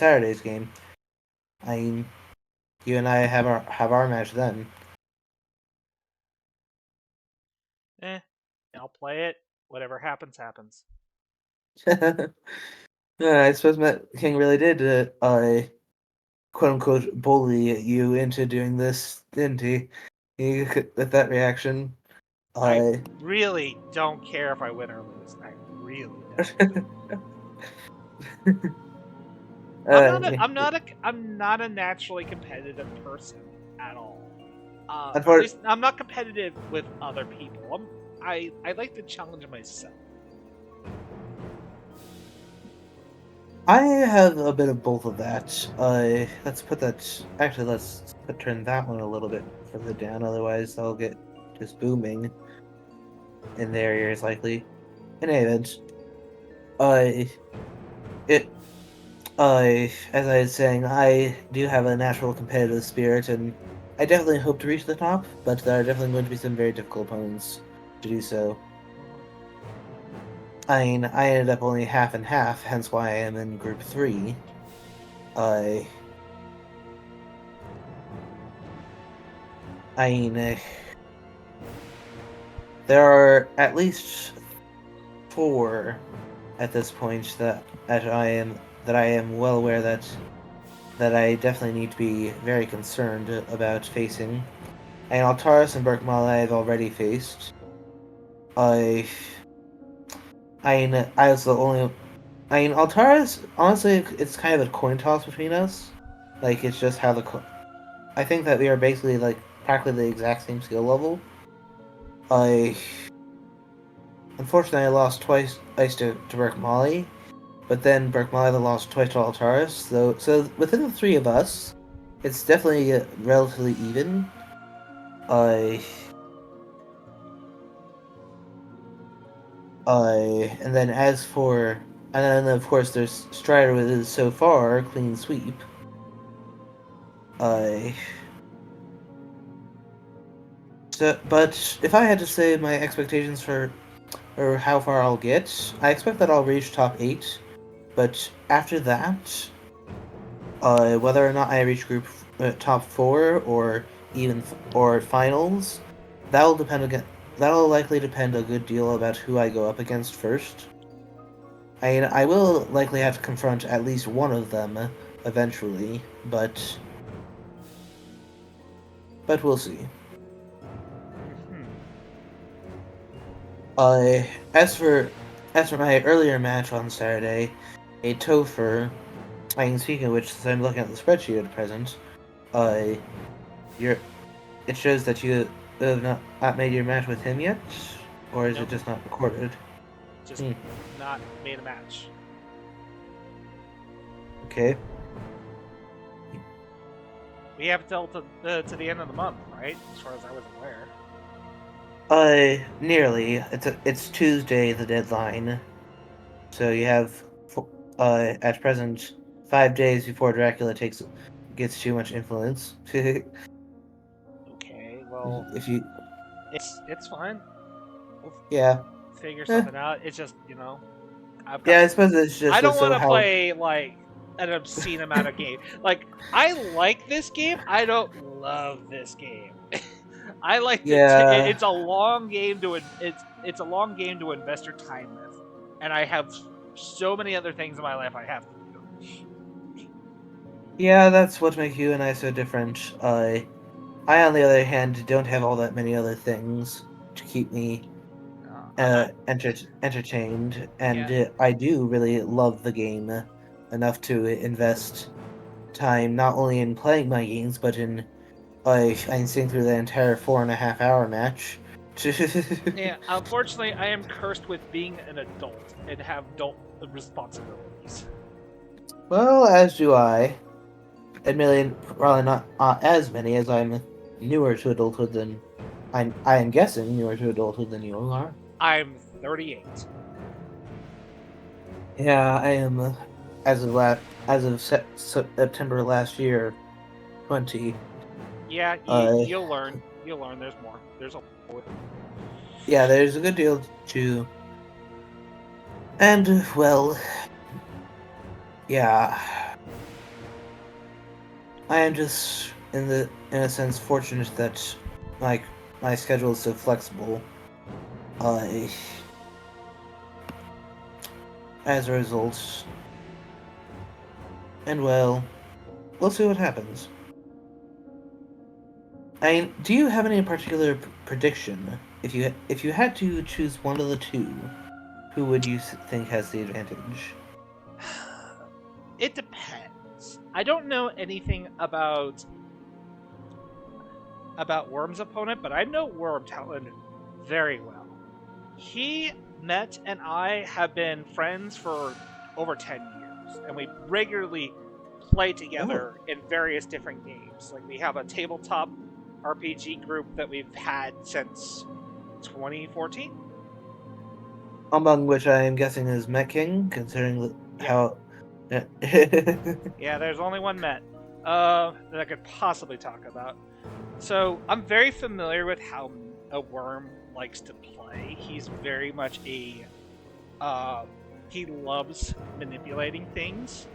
Saturday's game. I mean, you and I have our match then. I'll play it. Whatever happens, happens. Yeah, I suppose Matt King really did, quote unquote, bully you into doing this, didn't he? With that reaction, I I. really don't care if I win or lose. I really don't. Yeah. I'm not a naturally competitive person at all. Or at Unfor- least I'm not competitive with other people. I like to challenge myself. I have a bit of both of that. Let's put that. Actually, turn that one a little bit further down. Otherwise, I'll get just booming in their ears, likely. In any event, I it as I was saying, I do have a natural competitive spirit, and I definitely hope to reach the top. But there are definitely going to be some very difficult opponents to do so. I mean, I ended up only half and half, hence why I am in Group 3. I I mean, there are at least 4 at this point that I am well aware that I definitely need to be very concerned about facing. And Altaris and Berkmal I've already faced. I I was the only. I mean, Altaris, honestly, it's kind of a coin toss between us. Like, it's just how I think that we are basically, like, practically the exact same skill level. I. Unfortunately, I lost twice to Burke Molly, but then Burke Molly lost twice to Altaris. So within the 3 of us, it's definitely relatively even. I. And then as for. And then, of course, there's Strider with his so far clean sweep. I. But if I had to say my expectations for or how far I'll get, I expect that I'll reach top 8. But after that, whether or not I reach group top 4 or even or finals, that'll depend again. That'll likely depend a good deal about who I go up against first. I mean, I will likely have to confront at least one of them eventually, but we'll see. Mm-hmm. Uh, as for as for my earlier match on Saturday, a Topher. I mean, speaking of which, since I'm looking at the spreadsheet at present, uh, you're it shows that you have not made your match with him yet, or is it Nope, just not recorded? just Hmm. not made a match. Okay. We have till to the end of the month, right? As far as I was aware. Nearly. It's Tuesday, the deadline. So you have, at present, 5 days before Dracula gets too much influence. Okay, well, If you, it's fine. We'll yeah, figure eh, something out. It's just I've got yeah. I some. suppose it's I just don't want so to how, play like an obscene amount of game. Like I like this game. I don't love this game. I like to. yeah, It's a long game to. It's a long game to invest your time with, and I have so many other things in my life I have to do. yeah. That's what makes you and I so different. I, on the other hand, don't have all that many other things to keep me I entertained, and yeah. I do really love the game enough to invest time not only in playing my games, but in I'm sitting through the entire 4.5 hour match. Yeah, unfortunately, I am cursed with being an adult and have adult responsibilities. Well, as do I. Admittedly, probably not as many, as I'm newer to adulthood than I am guessing newer to adulthood than you are. I'm 38. Yeah, I am. As of September last year, 20. Yeah, Uh, you'll learn. You'll learn. There's more. There's a. yeah, there's a good deal to, and well, yeah. I am just in a sense fortunate that my schedule is so flexible. Uh, as a result, and well, we'll see what happens. I mean, do you have any particular prediction? If you had to choose one of the two, who would you think has the advantage? It depends. I don't know anything about Worm's opponent, but I know Wyrmtalon very well. He met and I have been friends for over 10 years, and we regularly play Oh, together in various different games. Like, we have a tabletop RPG group that we've had since 2014. among which I am guessing is Met King, considering Yeah, how. yeah, there's only one Met that I could possibly talk about. So I'm very familiar with how a worm likes to play. He's very much uh, he loves manipulating things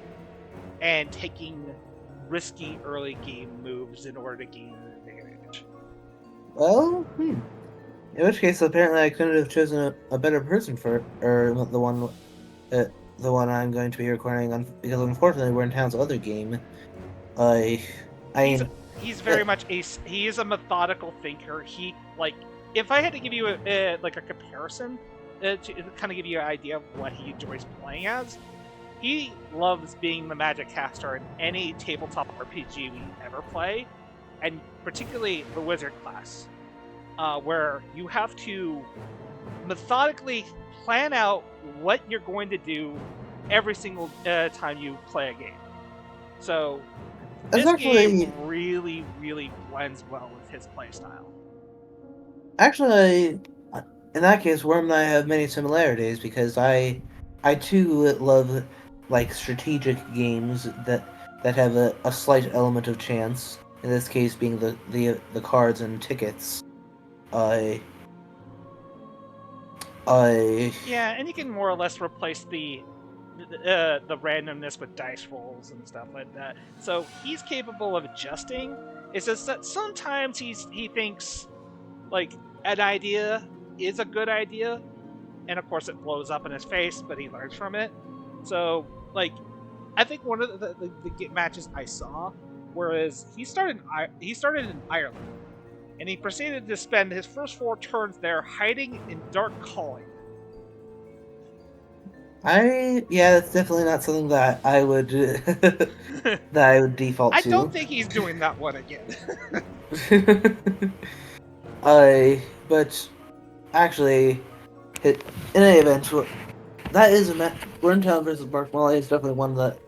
and taking risky early game moves in order to gain an advantage. Well, in which case, apparently, I couldn't have chosen a better person for, or uh, the one I'm going to be recording on, because unfortunately, we're in town's other game. I, I He's mean, he's uh, very much he is a methodical thinker. He like if I had to give you like a comparison to kind of give you an idea of what he enjoys playing as, he loves being the magic caster in any tabletop RPG we ever play, and particularly the wizard class, where you have to methodically plan out what you're going to do every single time you play a game. So that's this game actually, really, really blends well with his playstyle. actually, in that case, Worm and I have many similarities because I too love like strategic games that have a slight element of chance. In this case, being the cards and tickets. I I Yeah, and you can more or less replace the randomness with dice rolls and stuff like that. So he's capable of adjusting. It's just that sometimes he thinks like an idea is a good idea, and of course it blows up in his face, but he learns from it. So like I think one of the matches I saw, whereas he started in Ireland, and he proceeded to spend his first 4 turns there hiding in dark calling. yeah, that's definitely not something that I would that I would default I don't to. think he's doing that one again. I but actually, in any event, that is a Wyrmtalon versus Mark Molly is definitely one that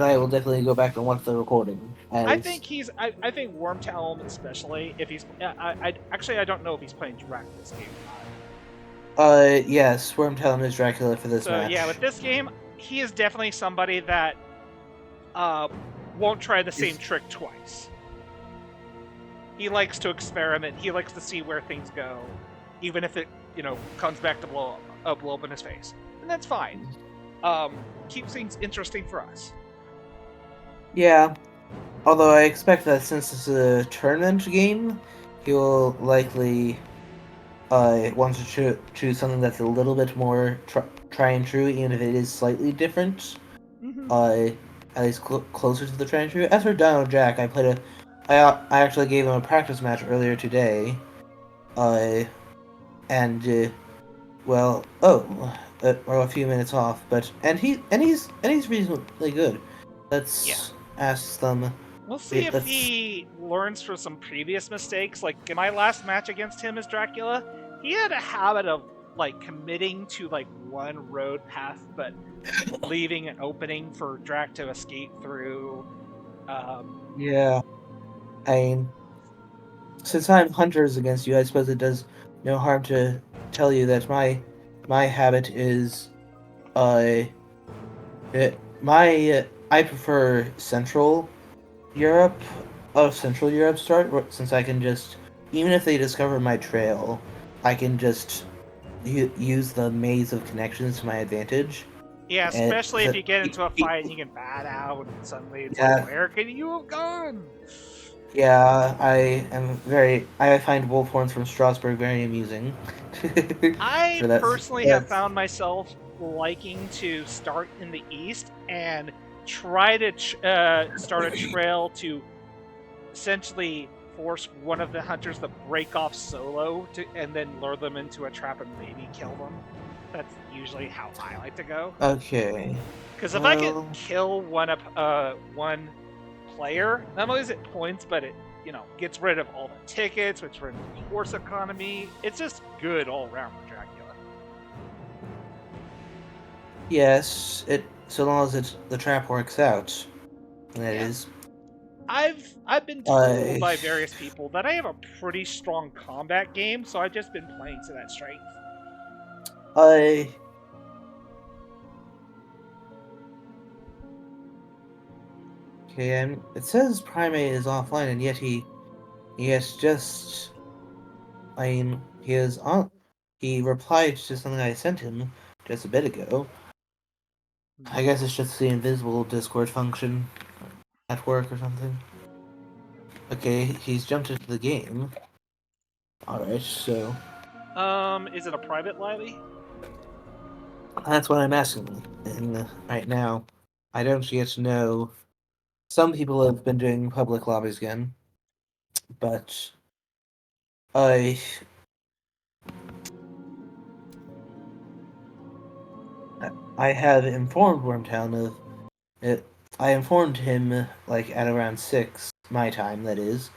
I will definitely go back and watch the recording I as. think I think Wyrmtalon especially if he's I don't know if he's playing Dracula this game or not. Yes, Wyrmtalon is Dracula for this So yeah, match. with this game, he is definitely somebody that uh, won't try the same Is trick twice. He likes to experiment. He likes to see where things go, even if it comes back to blow up in his face, and that's fine. Keeps things interesting for us. yeah. Although I expect that since it's a tournament game, he will likely want to choose something that's a little bit more try and true, even if it is slightly different. Mm-hmm. Uh, at least closer to the try and true. As for DonOJack, I actually gave him a practice match earlier today. Uh, and well, we're a few minutes off, but he's reasonably good. Yeah. Let's ask them. We'll see if Let's. he learns from some previous mistakes. Like in my last match against him as Dracula, he had a habit of like committing to like one road path, but leaving an opening for Drac to escape through. Yeah, I mean, since I'm hunters against you, I suppose it does no harm to tell you that my habit is uh I prefer Europe Central Europe start since I can just even if they discover my trail, I can just use the maze of connections to my advantage. Yeah, And especially if you get into a fight and you get bad out, and suddenly it's like, yeah, where can you have gone? yeah, I find wolf horns from Strasbourg very amusing. I For personally have that's found myself liking to start in the east and try to start a trail to essentially force one of the hunters to break off solo and then lure them into a trap and maybe kill them. That's usually how I like to go. okay. Because if I can Well, kill one player, not only is it points, but it gets rid of all the tickets, which runs the horse economy. It's just good all around for Dracula. yes, it so long as the trap works out. And it Yeah, is. I've been told I by various people that I have a pretty strong combat game, so I've just been playing to that strength. I okay, and it says Primate is offline, and yet he has just. I mean, he is on. He replied to something I sent him just a bit ago. I guess it's just the invisible Discord function at work or something. Okay, he's jumped into the game. Alright, so Is it a private lobby? that's what I'm asking. And right now, I don't yet know. Some people have been doing public lobbies again, but I I have informed Wyrmtalon of it. I informed him like at around 6 my time. That is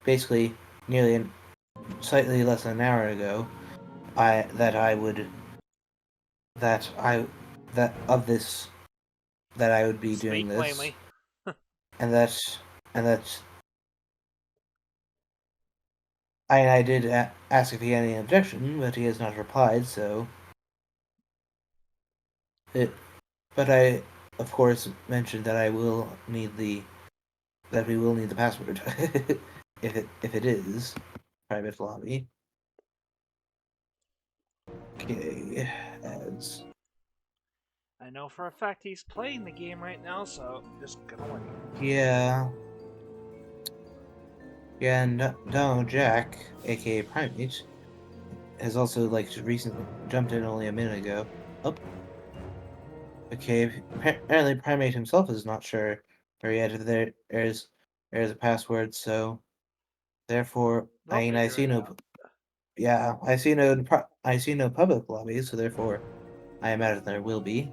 basically nearly slightly less than an hour ago. I that I would that I that of this that I would be doing Speak this, plainly. and that I did ask if he had any objection, but he has not replied. So it, but I of course mentioned that I will need the that we will need the password if it is private lobby. Okay, as I know for a fact he's playing the game right now, so I'm just gonna wait. yeah. Yeah, and DonOJack, aka Primate, has also like recently jumped in only a minute ago. Oh, okay. Apparently, Primate himself is not sure where yet if there's a password. So therefore, They'll I figure see it no. out. Yeah, I see no public lobbies. So therefore, I imagine there will be.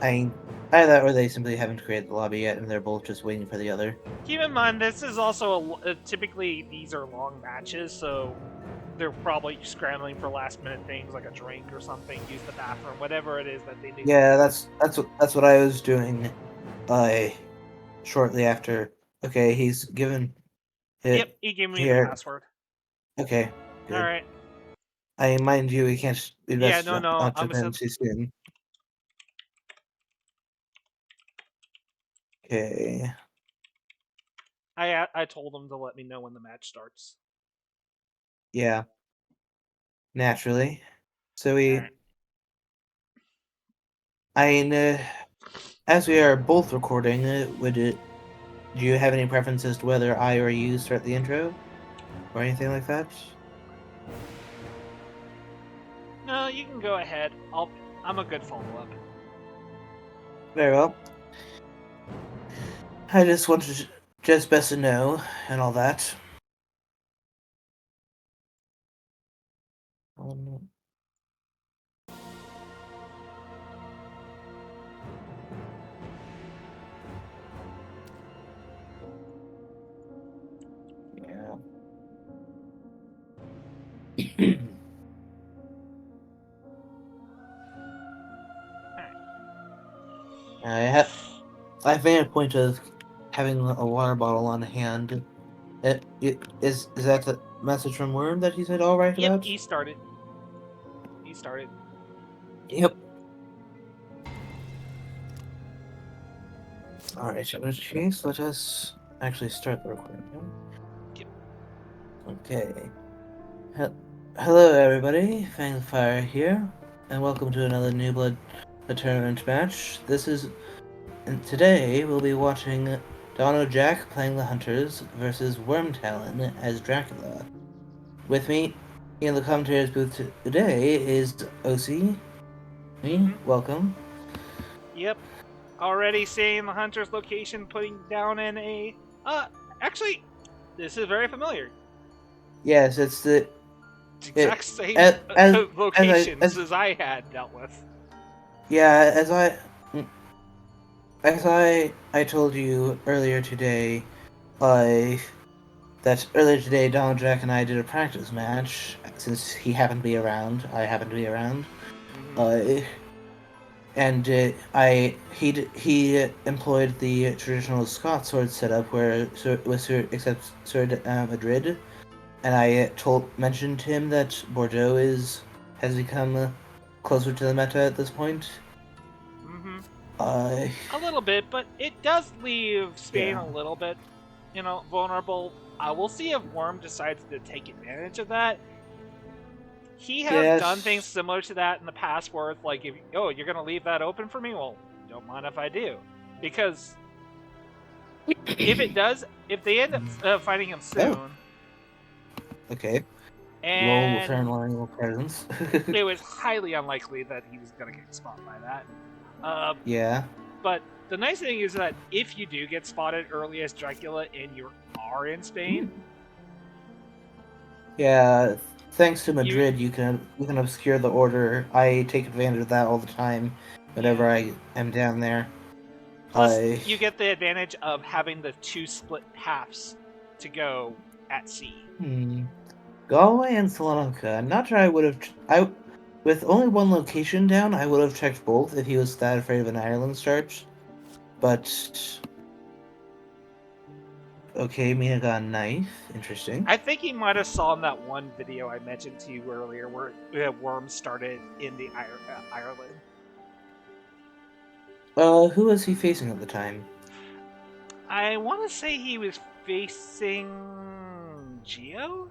I either that or they simply haven't created the lobby yet, and they're both just waiting for the other. Keep in mind, this is also typically these are long matches, so they're probably scrambling for last minute things like a drink or something, use the bathroom, whatever it is that they need to Yeah, do. that's what I was doing. Uh, shortly after. Okay, he's given Yep, it he gave me the here. password. Okay, All good. right. I mind you, we can't be Yeah, best no, no. not jump in too soon. Okay, I told him to let me know when the match starts. yeah, naturally. So All right. I mean, as we are both recording, do you have any preference as to whether I or you start the intro or anything like that? No, you can go ahead. I'm a good follow up. Very well. I just wanted just best to know and all that. Um, yeah. I've made a point of having a water bottle on hand. Is that the message from Worm that he said all right Yep, about? he started. He started. Yep. All right. In which case, let us actually start the recording. Yep. Okay. Hello, everybody. Fang the Fire here, and welcome to another New Blood a tournament match. And today we'll be watching DonOJack playing the Hunters versus Wyrmtalon as Dracula. With me in the commentator's booth today is OC. Welcome. Yep. Already seeing the hunter's location, putting down in a. Actually, this is very familiar. Yes, it's the Exact same locations as I had dealt with. Yeah, as I told you earlier today, earlier today DonOJack and I did a practice match since he happened to be around. I happened to be around. And he employed the traditional Scott sword setup except Sword Madrid, and I mentioned to him that Bordeaux has become closer to the meta at this point. A little bit, but it does leave Spain a little bit, vulnerable. We'll see if Worm decides to take advantage of that. He has done things similar to that in the past, where it's like, you're going to leave that open for me? Well, don't mind if I do. Because if they end up fighting him soon... Okay. And roll presence. it was highly unlikely that he was going to get spotted by that. Yeah. But the nice thing is that if you do get spotted early as Dracula and you are in Spain... Yeah, thanks to Madrid, you can obscure the order. I take advantage of that all the time whenever I am down there. Plus, you get the advantage of having the two split halves to go at sea. Galway and Salonika. I'm not sure I would have... with only one location down, I would have checked both if he was that afraid of an Ireland start. But... Okay, Mina got a knife. Interesting. I think he might have saw in that one video I mentioned to you earlier where Worm started in the Ireland. Who was he facing at the time? I want to say he was facing... Geo?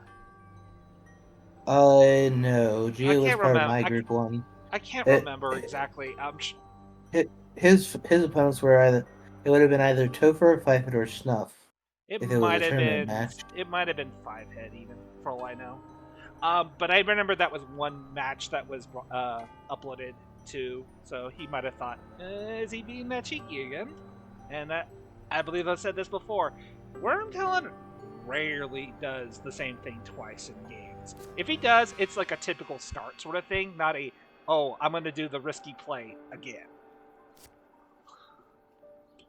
No. Geo was part of my group one. I can't remember exactly. His opponents were either... It would have been either Topher, Fivehead, or Snuff. It might have been 5-head even, for all I know. But I remember that was one match that was uploaded to, so he might have thought, is he being that cheeky again? And I believe I've said this before. Wyrmtalon rarely does the same thing twice in games. If he does, it's like a typical start sort of thing, not a, I'm going to do the risky play again.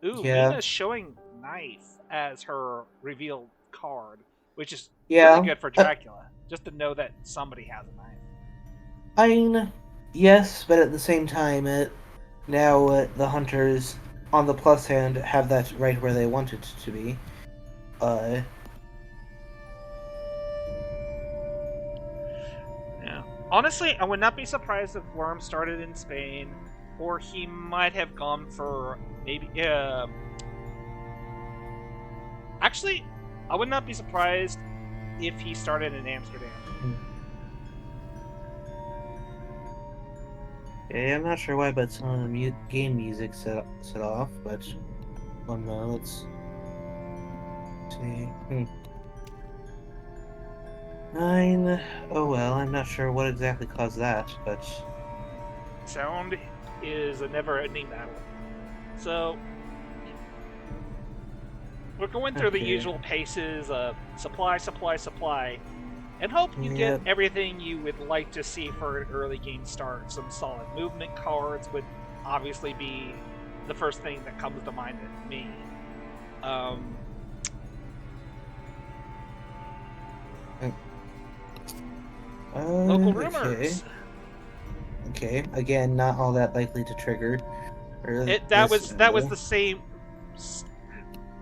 Ooh, Mina's showing knife as her revealed card, which is really good for Dracula, just to know that somebody has a knife. I mean, yes, but at the same time, now the hunters, on the plus hand, have that right where they want it to be. Yeah. Honestly, I would not be surprised if Worm started in Spain, or he might have gone for maybe... Actually, I would not be surprised if he started in Amsterdam. Yeah, I'm not sure why, but some of the game music set off, but... One moment, let's see... Oh well, I'm not sure what exactly caused that, but... Sound is a never-ending battle. So... We're going through the usual paces of supply, and hope you get everything you would like to see for an early game start. Some solid movement cards would obviously be the first thing that comes to mind to me. Local rumors. Okay, again, not all that likely to trigger. That was the same.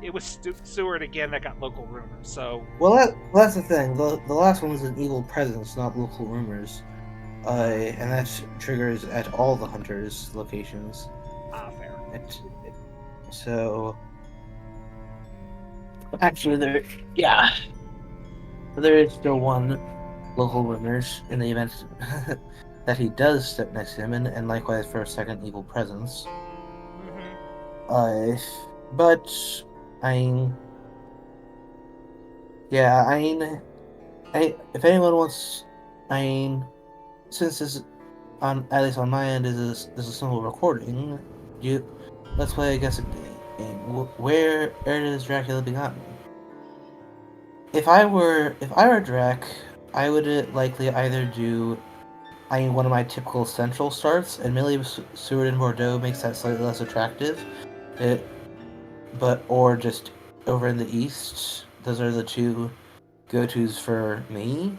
It was Seward again that got local rumors. So that's the thing. The last one was an evil presence, not local rumors, and that triggers at all the hunters' locations. Fair. So actually, there is still one local rumors in the event that he does step next to him, and likewise for a second evil presence. Mm-hmm. But I mean, yeah, I mean, if anyone wants, I mean, since this on at least on my end is a simple recording, you let's play a guessing game. Where is Dracula begotten? If I were Drac, I would likely either do one of my typical central starts, admittedly Seward and Bordeaux makes that slightly less attractive. It, or just over in the east. Those are the two go-tos for me.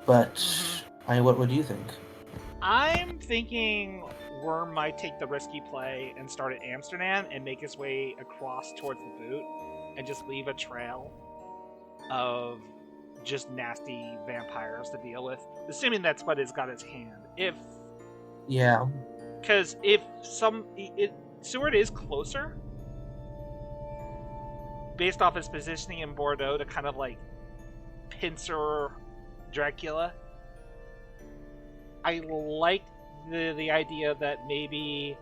But Mm-hmm. what would you think? I'm thinking Worm might take the risky play and start at Amsterdam and make his way across towards the boot and just leave a trail of just nasty vampires to deal with, assuming that's what has got his hand. Yeah, Because if Seward is closer, based off his positioning in Bordeaux to kind of like pincer Dracula. I like the idea that maybe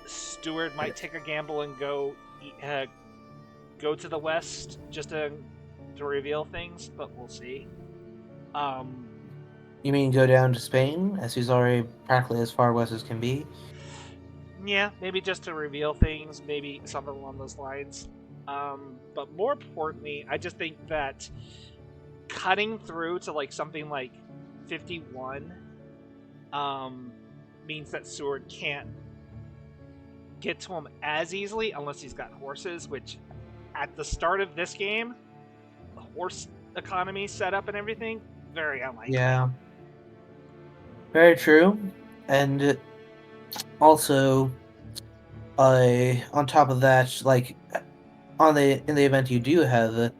Stewart might take a gamble and go to the west just to reveal things, but we'll see. Um, you mean go down to Spain, as he's already practically as far west as can be? yeah, maybe just to reveal things, maybe something along those lines. But more importantly, I just think that cutting through to like something like 51 means that Seward can't get to him as easily unless he's got horses, which at the start of this game, the horse economy set up and everything, very unlikely. Yeah, very true. And also, on top of that, like in the event you do have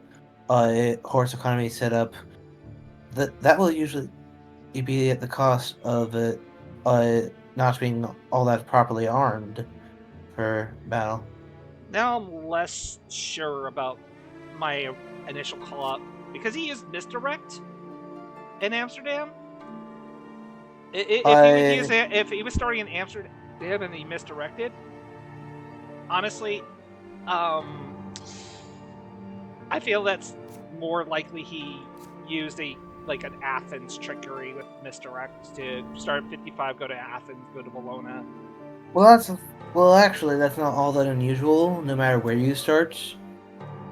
a horse economy set up, that will usually be at the cost of not being all that properly armed for battle. Now I'm less sure about my initial call up because he used misdirect in Amsterdam. If he would use it, if he was starting in Amsterdam and he misdirected, honestly, I feel that's more likely he used an Athens trickery with misdirect to start at 55, go to Athens, go to Bologna. Actually, that's not all that unusual. No matter where you start,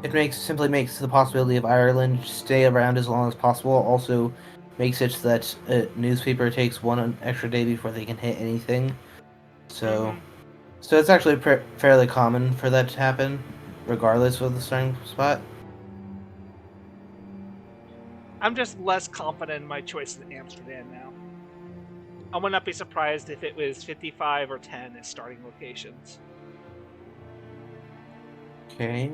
it simply makes the possibility of Ireland stay around as long as possible. Also, makes it so that a newspaper takes one extra day before they can hit anything. So, Mm-hmm. so it's actually fairly common for that to happen, regardless of the starting spot. I'm just less confident in my choice in Amsterdam now. I would not be surprised if it was 55 or 10 as starting locations. Okay.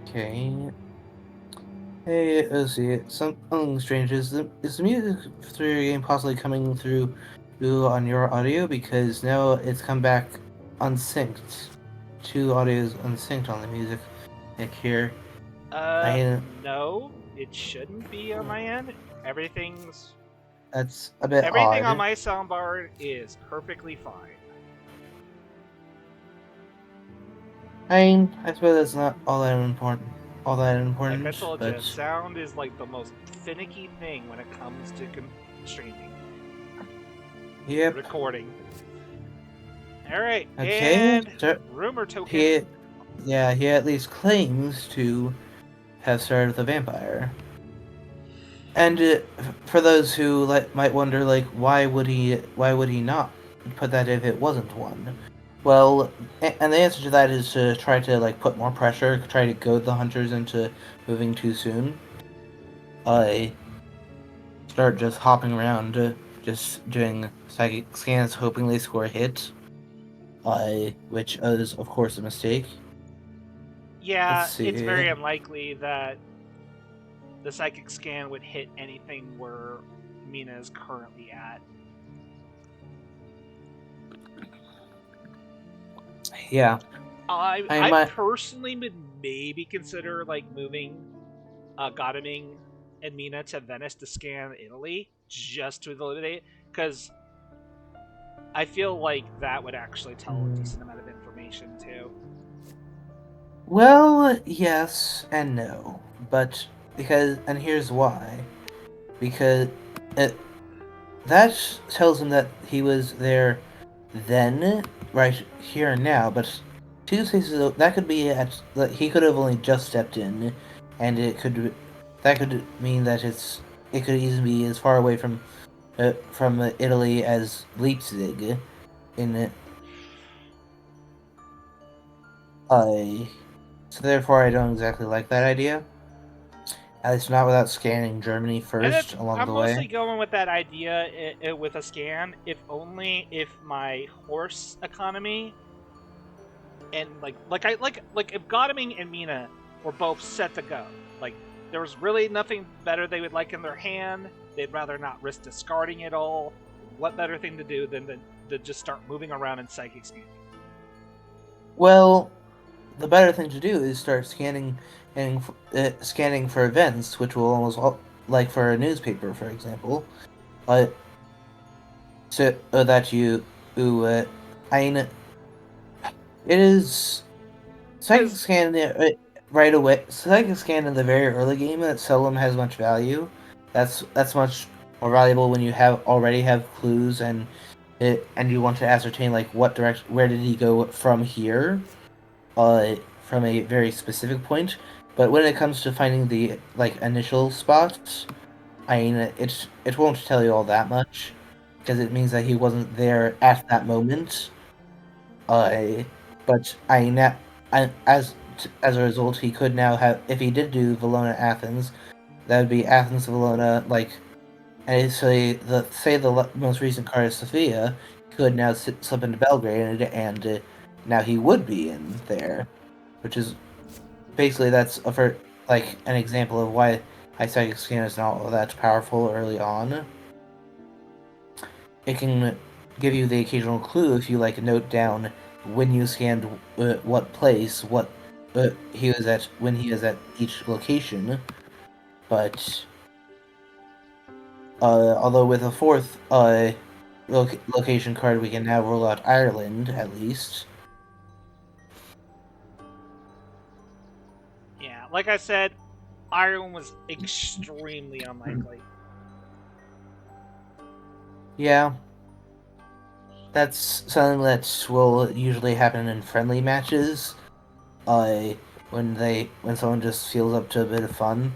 Okay. Hey, let's see. Something strange. Is the music through your game possibly coming through on your audio? Because now it's come back unsynced. Two audios unsynced on the music. Like here. I No, it shouldn't be on my end. Everything's That's a bit everything on odd. my soundbar is perfectly fine. I suppose that's not all that important. Like I told you, But sound is like the most finicky thing when it comes to streaming, yep. recording. All right, Okay. and So rumor token. he, yeah, he at least claims to have started with a vampire. And for those who might wonder, why would he not put that if it wasn't one? Well, and the answer to that is to try to put more pressure, try to goad the hunters into moving too soon. I start just hopping around, just doing psychic scans, hoping they score a hit. Which is of course a mistake. Let's Yeah, it's see. very unlikely that the psychic scan would hit anything where Mina is currently at. Yeah, I might. personally would maybe consider like moving Godaming and Mina to Venice to scan Italy just to eliminate, because I feel like that would actually tell a decent amount of information too. Well, yes and no, but and here's why. Because it, that tells him that he was there then, right here and now, but two spaces ago, that could be that he could have only just stepped in, and that could mean that it could easily be as far away from Italy as Leipzig in I so therefore I don't exactly like that idea. At least not without scanning Germany And first along I'm the mostly way. going with that idea with a scan, if only if my horse economy and like if Godaming and Mina were both set to go, like there was really nothing better they would like in their hand. They'd rather not risk discarding it all. What better thing to do than to just start moving around in psychic scanning? Well, the better thing to do is start scanning for events, which will like for a newspaper, for example, uh, so that you I mean, it is psychic Because scan right away. Psychic scan in the very early game that seldom has much value. That's much more valuable when you already have clues and you want to ascertain like what direction, where did he go from here, from a very specific point. But when it comes to finding the like initial spots, I mean, it won't tell you all that much because it means that he wasn't there at that moment. Uh, but I mean, as a result, he could now have, if he did do Valona Athens, that would be Athens Valona, like, and say the most recent card is Sophia, could now slip into Belgrade, and now he would be in there, which is basically like an example of why Psychic Scan is not all that powerful early on. It can give you the occasional clue if you like note down when you scanned what place, what he was at when he was at each location. But although with a fourth location card, we can now rule out Ireland at least. yeah, like I said, Ireland was extremely unlikely. Yeah, that's something that will usually happen in friendly matches. Uh, when someone just feels up to a bit of fun.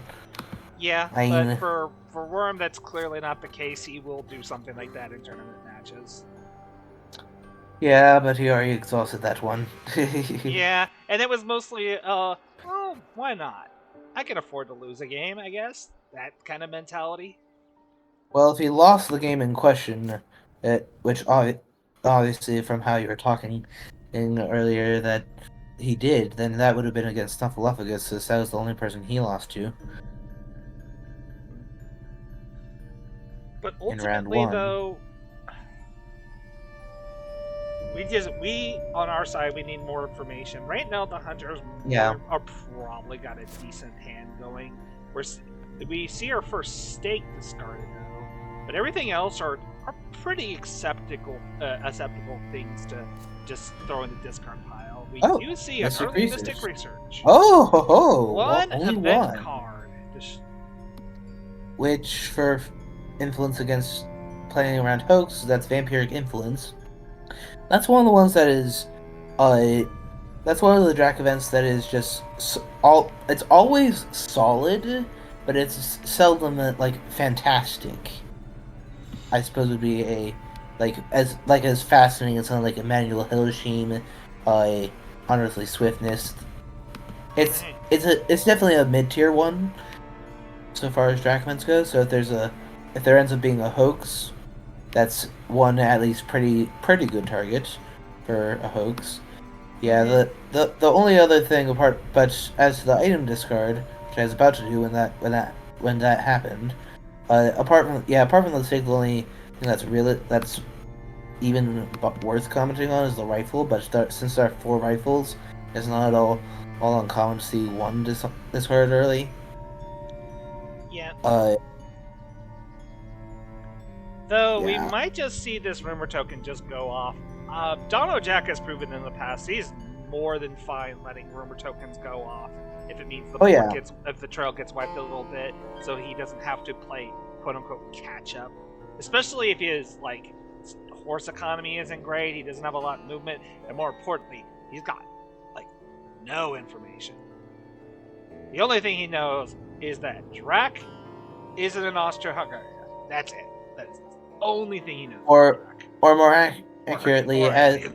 Yeah, I but mean, for Worm, that's clearly not the case. He will do something like that in tournament matches. yeah, but he already exhausted that one. Yeah, and it was mostly, well, why not? I can afford to lose a game, I guess. That kind of mentality. Well, if he lost the game in question, which obviously from how you were talking in earlier that he did, then that would have been against Snuffleupagus, since that was the only person he lost to But in round ultimately, one. though, we on our side we need more information. Right now, the hunters Yeah. are probably got a decent hand going. We're we see our first stake discarded though, but everything else are pretty acceptable things to just throw in the discard pile. We Oh, do see an Mystic early Mystic Research. Research. Oh, ho, ho. Well, One only event one. card. Just, Which, for influence against playing around hoax, that's Vampiric Influence. That's one of the ones that is, uh, that's one of the Drac events that is just it's always solid, but it's seldom like fantastic. I suppose would be a as fascinating as something like Emmanuel Hildeshim, Unearthly Swiftness. It's definitely a mid tier one so far as Drac events go. So if there ends up being a hoax, that's one at least pretty good target for a hoax. Yeah, the only other thing apart, but as to the item discard, which I was about to do when that happened, apart from the stake, the only thing that's even worth commenting on is the rifle. But since there are four rifles, it's not at all uncommon to see one discard early. yeah, Uh, Though we yeah. might just see this rumor token just go off. DonOJack has proven in the past he's more than fine letting rumor tokens go off if it means the Oh board yeah. if the trail gets wiped a little bit, so he doesn't have to play quote unquote catch up. Especially if his horse economy isn't great, he doesn't have a lot of movement, and more importantly, he's got like no information. The only thing he knows is that Drac isn't an Austro-Hungarian. That's it. That's the only thing he knows about Or Drac. or Or, accurately, or alien.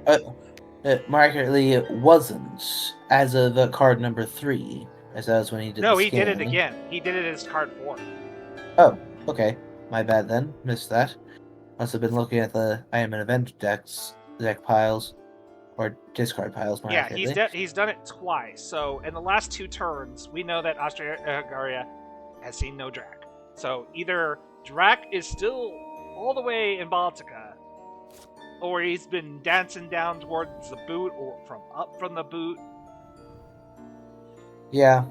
more accurately, it wasn't as of card number 3, as that was when he did the No, he did it scan. again. He did it as card 4. Oh, okay. My bad then. Missed that. Must have been looking at the I am an event deck piles, or discard piles more Yeah, accurately. he's done it twice. So in the last 2 turns, we know that Austria-Hungaria has seen no Drac. So either Drac is still all the way in Baltica, or he's been dancing down towards the boot, or from the boot. Yeah,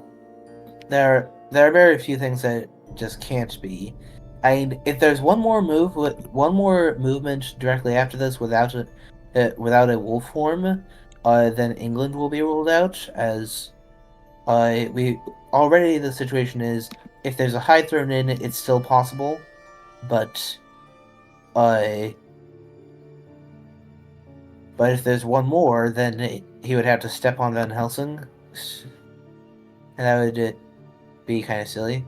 there are very few things that just can't be. I mean, if there's one more movement directly after this without a wolf form, then England will be ruled out. As we already the situation is, if there's a hide thrown in, it's still possible, but uh, but if there's one more, then he would have to step on Van Helsing, and that would be kind of silly.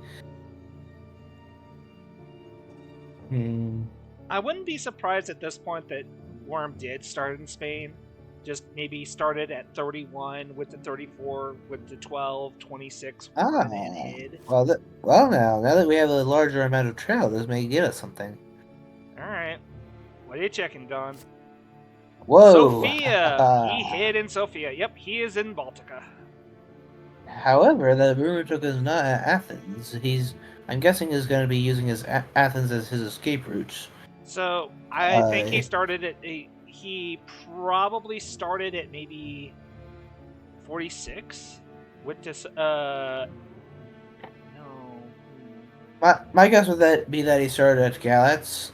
Hmm. I wouldn't be surprised at this point that Worm did start in Spain. Just maybe started at 31, went to 34, went to 12, 26, won, and hid. Well, now that we have a larger amount of trail, this may give us something. Alright. What are you checking, Don? Whoa! Sofia! He hid in Sofia. Yep, he is in Baltica. However, the rumor took is not at Athens. I'm guessing, is going to be using Athens as his escape route. So, I think he started at... He probably started at maybe 46? With this, no... My guess would be that he started at Galatz,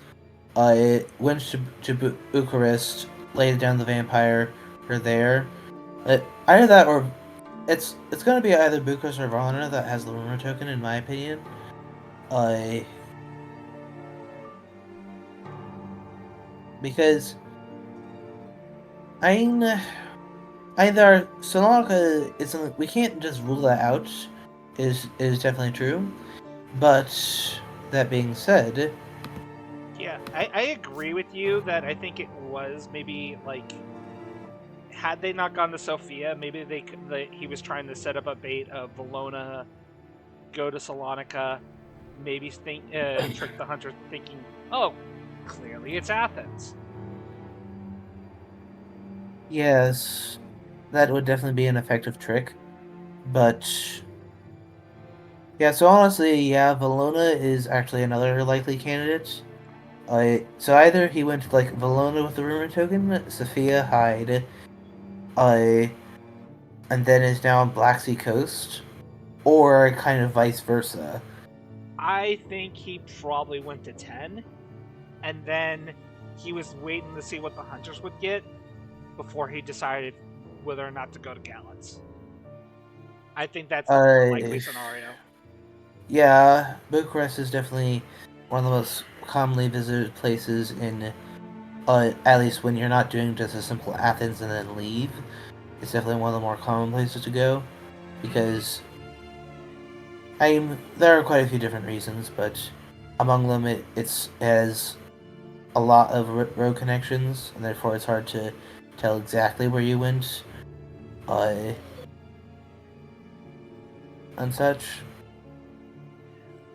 went to Bucharest, laid down the vampire for there. Either that, or it's going to be either Bucharest or Varna that has the rumor token, in my opinion. Because either Salonika isn't. We can't just rule that out. Is definitely true, but that being said, yeah, I agree with you that I think it was maybe had they not gone to Sofia, maybe he was trying to set up a bait of Valona, go to Salonika, maybe trick the hunter thinking, oh, clearly it's Athens. yes, that would definitely be an effective trick, but yeah. So honestly, yeah, Valona is actually another likely candidate. So either he went to Valona with the rumor token, Sophia hide, and then is now on Black Sea coast, or kind of vice versa. I think he probably went to 10, and then he was waiting to see what the hunters would get before he decided whether or not to go to Galatz. I think that's the more likely scenario. Yeah, Bucharest is definitely one of the most commonly visited places in, at least when you're not doing just a simple Athens and then leave. It's definitely one of the more common places to go, because there are quite a few different reasons, but among them it has a lot of road connections, and therefore it's hard to tell exactly where you went, and such.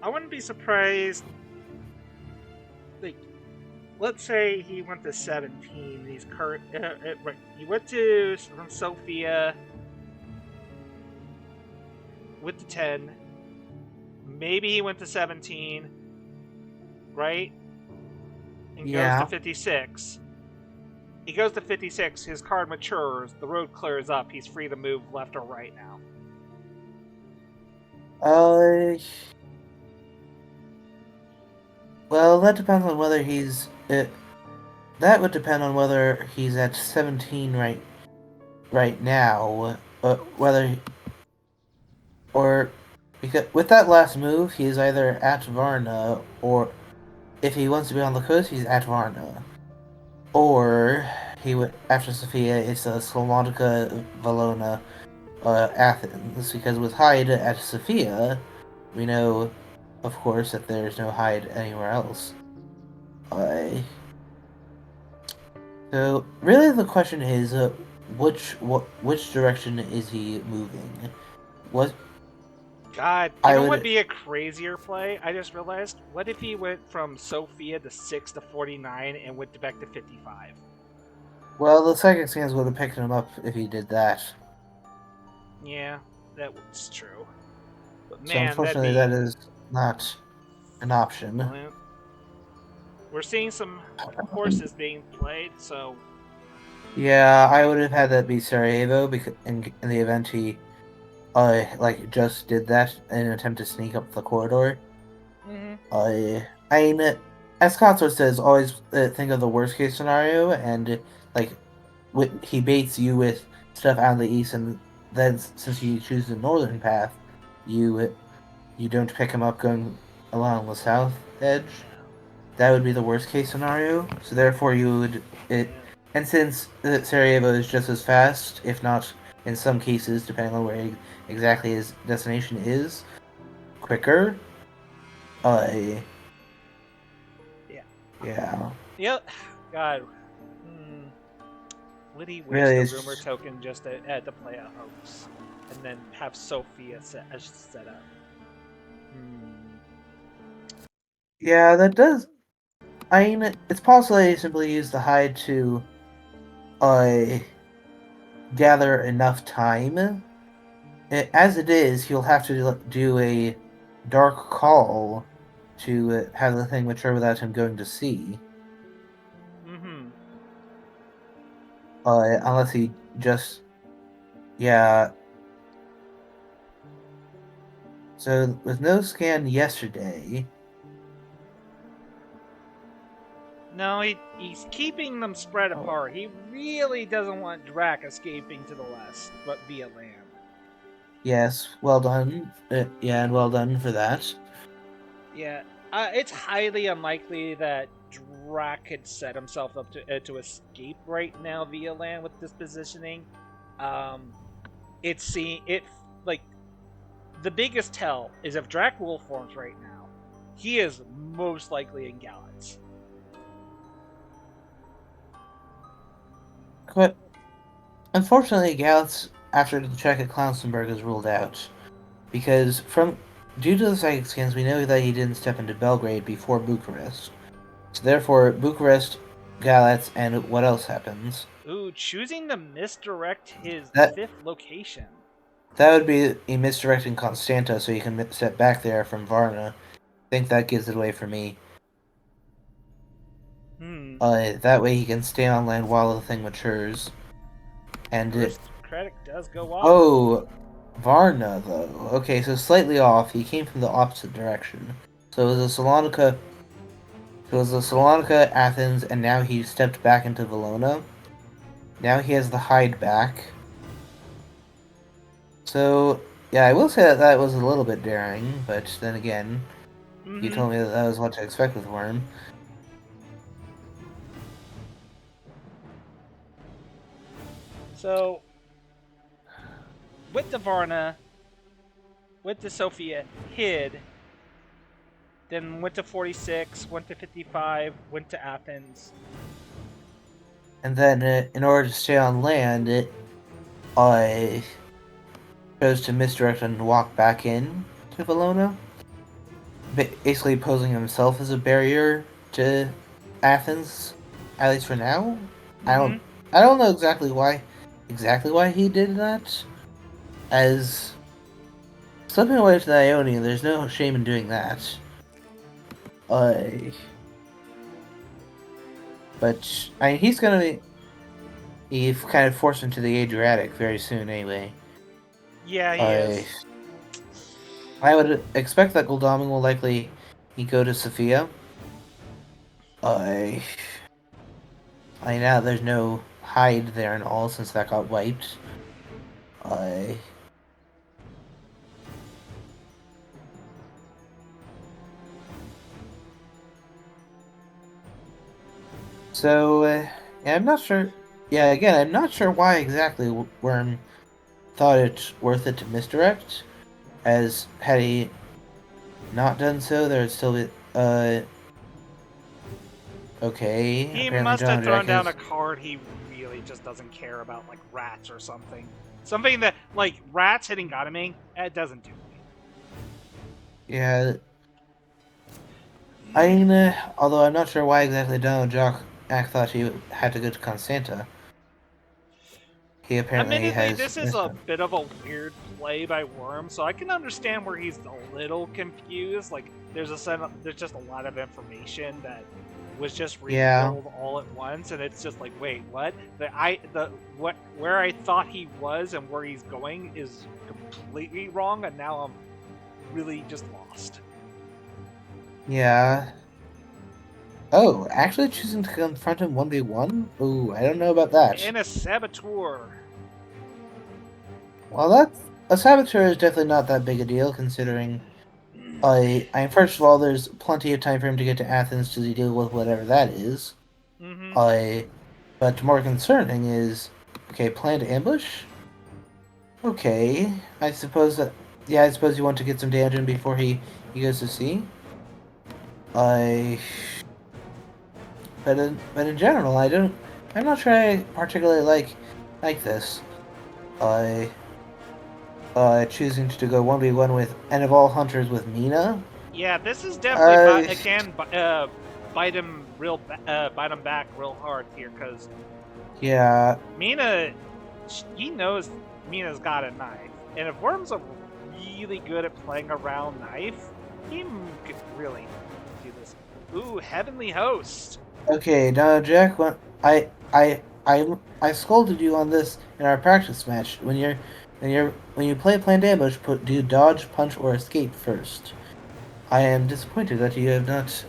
I wouldn't be surprised. Let's say he went to 17. He's current. He went from Sofia. Went to 10. Maybe he went to 17. Right? And goes to 56. He goes to 56. His card matures. The road clears up. He's free to move left or right now. Well, that depends on whether he's. That would depend on whether he's at 17 right now, whether or because with that last move, he's either at Varna or if he wants to be on the coast, he's at Varna, or he would after Sophia, it's Salonica, Valona, Athens. Because with Hyde at Sophia, we know, of course, that there's no Hyde anywhere else. So really, the question is, which direction is he moving? What God, you I know what would would be a crazier play? I just realized. What if he went from Sophia to 6 to 49 and went back to 55? well, the psychic scans would have picked him up if he did that. Yeah, that was true. But So man, that'd unfortunately, that be. is not an option. Well, we're seeing some horses being played, so. Yeah, I would have had that be Sarajevo because in the event he like just did that in an attempt to sneak up the corridor. Hmm. I mean, as Conso says, always think of the worst case scenario, and like he baits you with stuff out in the east, and then since you choose the northern path, you don't pick him up going along the south edge. Yeah. That would be the worst case scenario. So therefore, you would it, Yeah. and since Sarajevo is just as fast, if not in some cases, depending on where exactly his destination is, quicker. Uh, Yeah. yeah, Yep. God. Hmm. Would he waste really, a rumor it's token just to play a hoax, and then have Sophia set up? Hmm. yeah, that does. I mean, it's possible they simply use the hide to uh gather enough time. As it is, he'll have to do a dark call to have the thing mature without him going to sea. Mm-hmm. Unless he just, yeah. So with no scan yesterday, No, he's keeping them spread oh, apart. He really doesn't want Drac escaping to the west, but via land. yes, well done. Yeah, and well done for that. Yeah, it's highly unlikely that Drac could set himself up to escape right now via land with this positioning. Um, it like the biggest tell is if Drac wolf forms right now, he is most likely in Gallants. But unfortunately, Gallus, after the check at Klausenberg, is ruled out. Because due to the psychic scans, we know that he didn't step into Belgrade before Bucharest. So therefore, Bucharest, Galatz, and what else happens? Ooh, choosing to misdirect his That fifth location. that would be a misdirecting Constanta, so you can step back there from Varna. I think that gives it away for me. Hmm. That way he can stay on land while the thing matures. And First credit does go off. oh, Varna though. Okay, so slightly off. He came from the opposite direction. So it was a Salonica. So it was a Salonica, Athens, and now he stepped back into Valona. Now he has the hide back. So yeah, I will say that that was a little bit daring, but then again, you Mm-hmm. told me that that was what to expect with Worm. So with the Varna, with the Sophia, hid, then went to 46, went to 55, went to Athens. And then, in order to stay on land, I chose to misdirect and walk back in to Valona, basically posing himself as a barrier to Athens, at least for now. I Mm-hmm. don't, I don't know exactly why he did that. As slipping away to the Ionian, there's no shame in doing that. Uh, but I mean, he's kind of forced into the Adriatic very soon anyway. Yeah, he Uh, is. I would expect that Goldaming will likely go to Sofia, I now there's no hide there and all since that got wiped. I So, yeah, I'm not sure. Yeah, again, I'm not sure why exactly Worm thought it worth it to misdirect, as had he not done so, there would still be, okay, He apparently must have thrown DonOJack down a has, card he really just doesn't care about, like rats or something. Something that, like, rats hitting Ganame, it doesn't do anything. yeah, although I'm not sure why exactly DonOJack thought he had to go to Constanta. He apparently Admittedly, has this is missed a him. bit of a weird play by Worm, so I can understand where he's a little confused. Like, there's just a lot of information that was just Yeah, revealed all at once, and it's just like, wait, what? What where I thought he was and where he's going is completely wrong, and now I'm really just lost. yeah. Oh, actually choosing to confront him 1v1? Ooh, I don't know about that. And a saboteur. Well, that's a saboteur is definitely not that big a deal, considering first of all, there's plenty of time for him to get to Athens to deal with whatever that is. Mm-hmm. I, but more concerning is, okay, planned ambush. Okay, I suppose that, yeah, I suppose you want to get some damage in before he goes to sea. I, but in general, I'm not sure I particularly like this. I. Choosing to go 1v1 with, and of all hunters, with Mina. Yeah, this is definitely Uh, bite him back real hard here because yeah, Mina, he knows Mina's got a knife, and if Worm's are really good at playing around knife, he could really do this. Ooh, Heavenly Host. okay, now Jack, I scolded you on this in our practice match. When you play planned ambush, do dodge, punch, or escape first. I am disappointed that you have not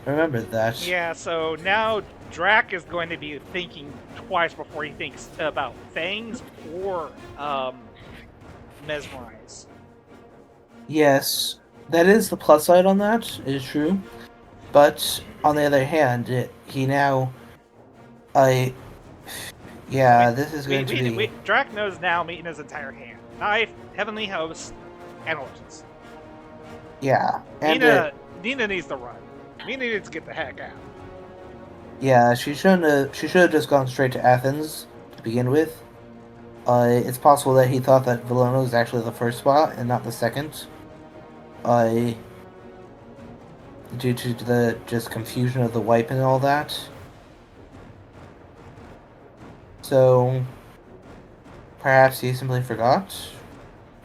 remembered that. Yeah, so now Drac is going to be thinking twice before he thinks about Fangs or Mesmerize. Yes, that is the plus side on that. It is true, but on the other hand, he now, I yeah, this is going to be. Drac knows now meeting his entire hand. Knife, Heavenly Host, and Horses. Yeah, and Nina needs to run. Nina needs to get the heck out. yeah, she should have just gone straight to Athens to begin with. It's possible that he thought that Villona was actually the first spot and not the second. Uh, Due to the just confusion of the wipe and all that. So perhaps he simply forgot?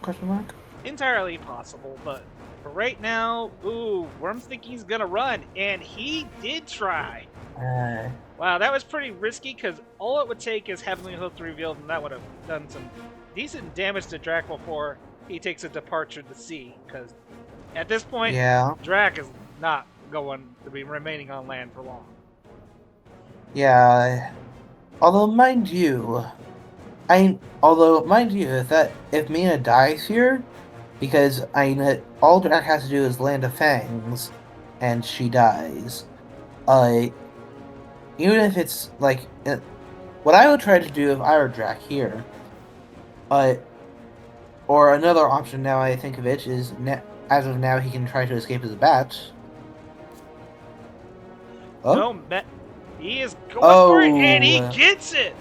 Question mark. Entirely possible, but for right now, ooh, Worm's thinking he's gonna run, and he did try. Wow, that was pretty risky because all it would take is Heavenly Host revealed, and that would have done some decent damage to Drac before he takes a departure to sea. Because at this point, yeah, Drac is not going to be remaining on land for long. yeah. Although mind you, if Mina dies here, because all Drac has to do is land a fangs, and she dies. Even if it's like, what I would try to do if I were Drac here, or another option now I think of it is, as of now he can try to escape as a bat. Oh, No, he is going for it, and he gets it!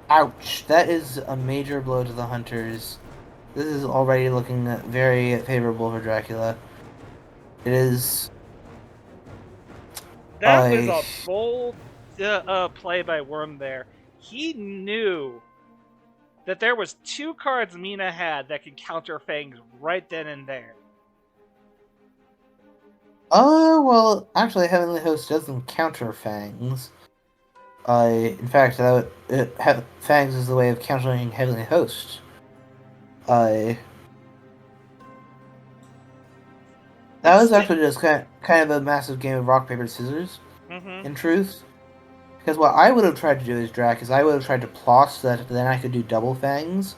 Ouch, that is a major blow to the hunters. This is already looking very favorable for Dracula. It is. That was a bold play by Worm there. He knew that there was 2 cards Mina had that could counter Fangs right then and there. Well, actually, Heavenly Host doesn't counter Fangs. In fact, Fangs is the way of countering Heavenly Host. That was actually just kind of a massive game of rock, paper, scissors, Mm-hmm. in truth. Because what I would have tried to do as Drac is I would have tried to plot so that then I could do double fangs,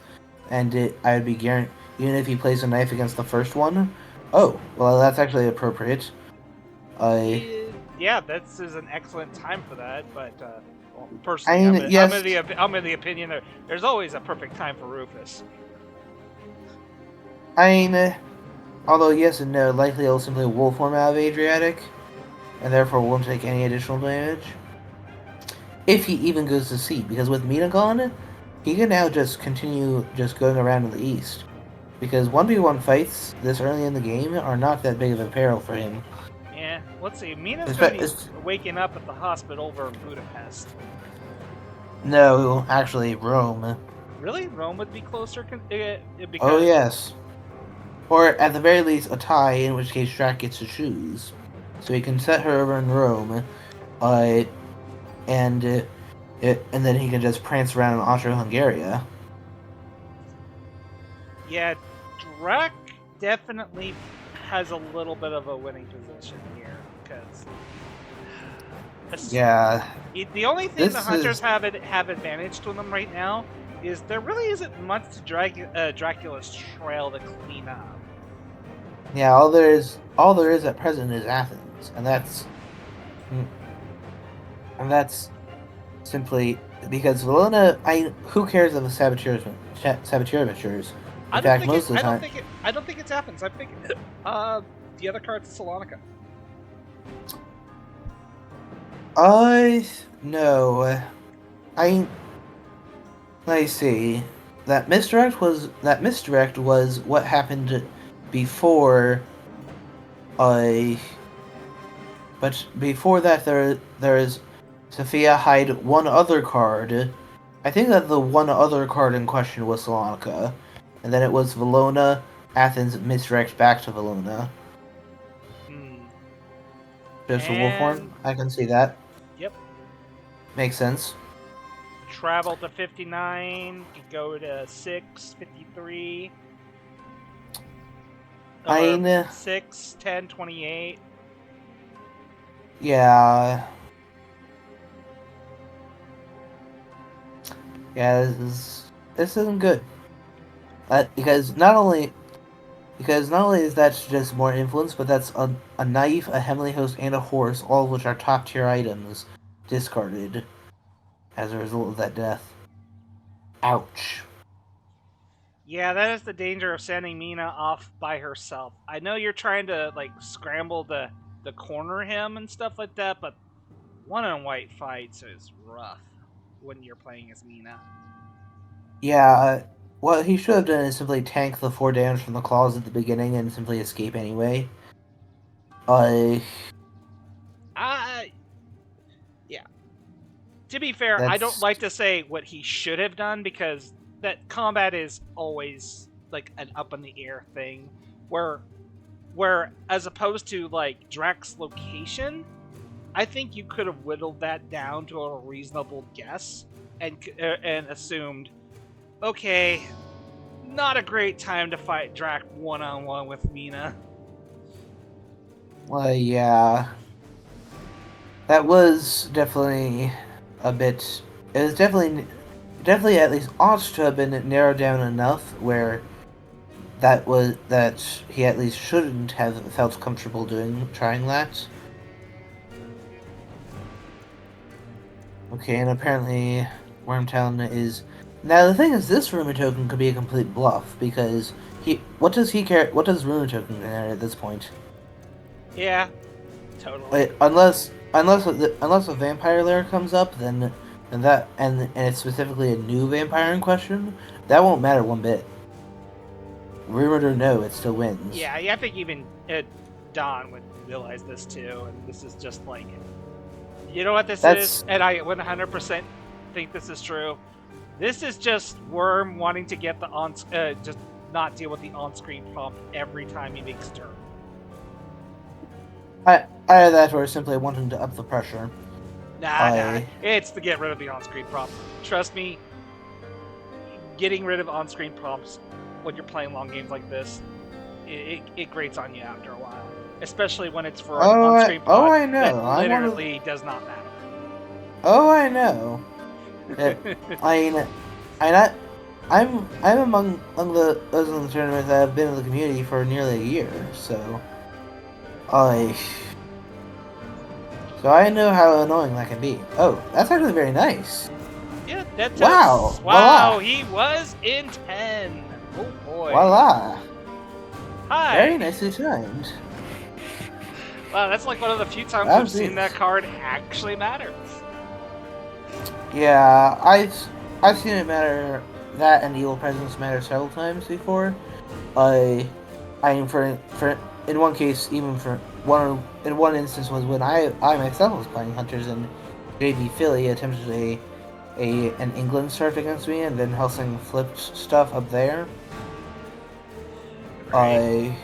and I would be guaranteed, even if he plays a knife against the first one. Oh, well, that's actually appropriate. I, Yeah, this is an excellent time for that. But well, I personally, mean, yes, I'm in the opinion that there's always a perfect time for Rufus. I mean, although yes and no, likely he'll simply wolf form out of Adriatic, and therefore won't take any additional damage. If he even goes to sea, because with Mina gone, he can now just continue just going around in the east. Because 1v1 fights this early in the game are not that big of a peril for him. Yeah, let's see. Mina's It's, going to be it's, waking up at the hospital over in Budapest. no, actually, Rome. Really? Rome would be closer because... Oh yes. Or at the very least, a tie, in which case Drac gets to choose. So he can set her over in Rome, uh, and and then he can just prance around in Austro-Hungaria. Yeah, Drac definitely has a little bit of a winning position here because Yeah. The only thing the hunters is... have advantage to them right now is there really isn't much to Dracula's trail to clean up. Yeah, all there is at present is Athens, and that's simply because Valona. Who cares of the saboteurs? In fact, most of the time, I don't think it's Athens. I think the other card's Salonica. No. I let me see. That misdirect was what happened before. But before that, there is Sophia hide one other card. I think that the one other card in question was Salonica, and then it was Valona, Athens misdirect back to Valona. Just a wolf horn. I can see that. Yep. Makes sense. Travel to 59, could go to 6, 53. I mean, 6, 10, 28. Yeah. Yeah, this isn't good. Because not only is that just more influence, but that's a knife, a heavenly host, and a horse, all of which are top tier items, discarded as a result of that death. Ouch. Yeah, that is the danger of sending Mina off by herself. I know you're trying to like scramble to corner him and stuff like that, but one-on-white fights is rough when you're playing as Mina. Yeah, what he should have done is simply tank the 4 damage from the claws at the beginning and simply escape anyway. Yeah. To be fair, I don't like to say what he should have done because that combat is always like an up in the air thing where as opposed to like Drac's location, I think you could have whittled that down to a reasonable guess and assumed, okay, not a great time to fight Drac one-on-one with Mina. Well, yeah. That was definitely a bit... It was definitely at least ought to have been narrowed down enough where that he at least shouldn't have felt comfortable trying that. Okay, and apparently Wyrmtalon is... Now the thing is, this rumor token could be a complete bluff because what does he care? What does rumor token care at this point? Yeah, totally. Wait, unless a vampire lair comes up, then and it's specifically a new vampire in question, that won't matter one bit. Rumored or no, it still wins. Yeah, I think even Don would realize this too, and this is just like, you know what this is, and I 100% think this is true. This is just Worm wanting to get the just not deal with the on-screen prompt every time he makes a turn. Either that or simply wanting to up the pressure. Nah, it's to get rid of the on-screen prompt. Trust me, getting rid of on-screen prompts when you're playing long games like this, it grates on you after a while. especially when it's for an on-screen plot I know. that I'm one of. literally does not matter. Oh, I know. I mean, I'm among the those in the tournament that have been in the community for nearly a year, so I I know how annoying that can be. Oh, that's actually very nice. Yeah, that Wow, wow, voila, he was in 10. Oh boy. voila. Hi. Very nicely timed. Wow, that's like one of the few times Oh, we've seen geez. that card actually matter. Yeah, I've seen it matter. That and Evil Presence matter several times before. I mean, for in one case, even for one instance was when I myself was playing Hunters and JB Philly attempted an England start against me, and then Helsing flipped stuff up there. Right.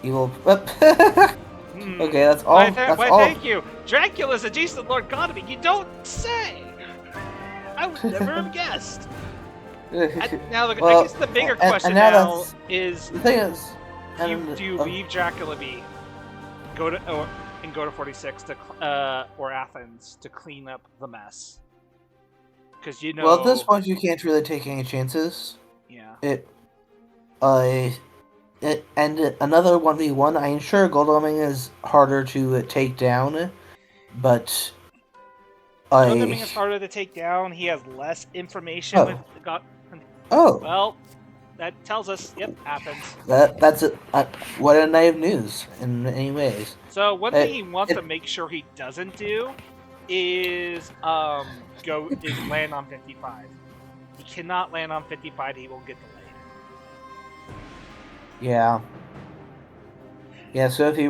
Evil. Okay, that's all. Why, thank you. Dracula's a decent Lord God of me. You don't say. I would never have guessed. Now, I guess the bigger question now is: the thing is, do you leave Dracula be, go to 46 to or Athens to clean up the mess? Because well, at this point, you can't really take any chances. Yeah. And another 1v1. I'm sure Goldoming is harder to take down, but Goldoming is harder to take down. He has less information with God. Oh. Well, that tells us, yep, Athens. That's it. What a naive news in many ways. So one thing he wants to make sure he doesn't do is land on 55. He cannot land on 55. He will get delayed. Yeah. Yeah. So if he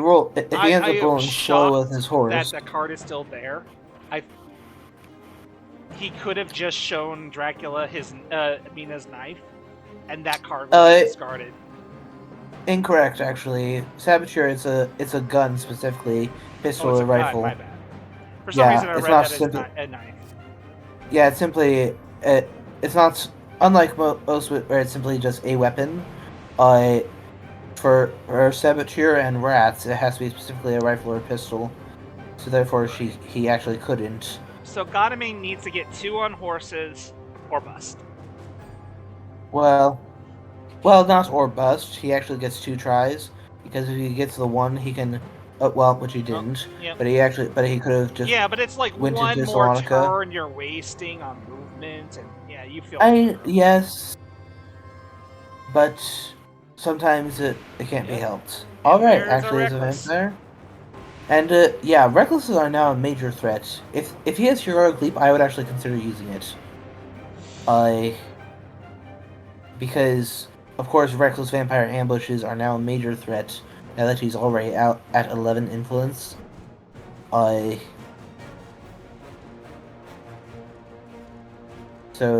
ends up rolling slow with his horse, that card is still there. He could have just shown Dracula his Mina's knife, and that card was discarded. Incorrect, actually. Saboteur, it's a gun specifically, pistol or rifle. My bad. For some reason, I read that as a knife. Yeah, it's simply it's not unlike most where it's simply just a weapon. For Saboteur and Rats, it has to be specifically a rifle or a pistol. So therefore, he actually couldn't. So Godamine needs to get 2 on horses or bust. Well, not or bust. He actually gets 2 tries because if he gets the 1, he can. Which he didn't. Yep. But he could have just. Yeah, but it's like one more turn you're wasting on movement, and yeah, you feel. Yes, but sometimes it can't be helped. All right, actually, is a vampire. And yeah, Recklesses are now a major threat. If he has Heroic Leap, I would actually consider using it. Because of course, Reckless Vampire ambushes are now a major threat now that he's already out at 11 influence. So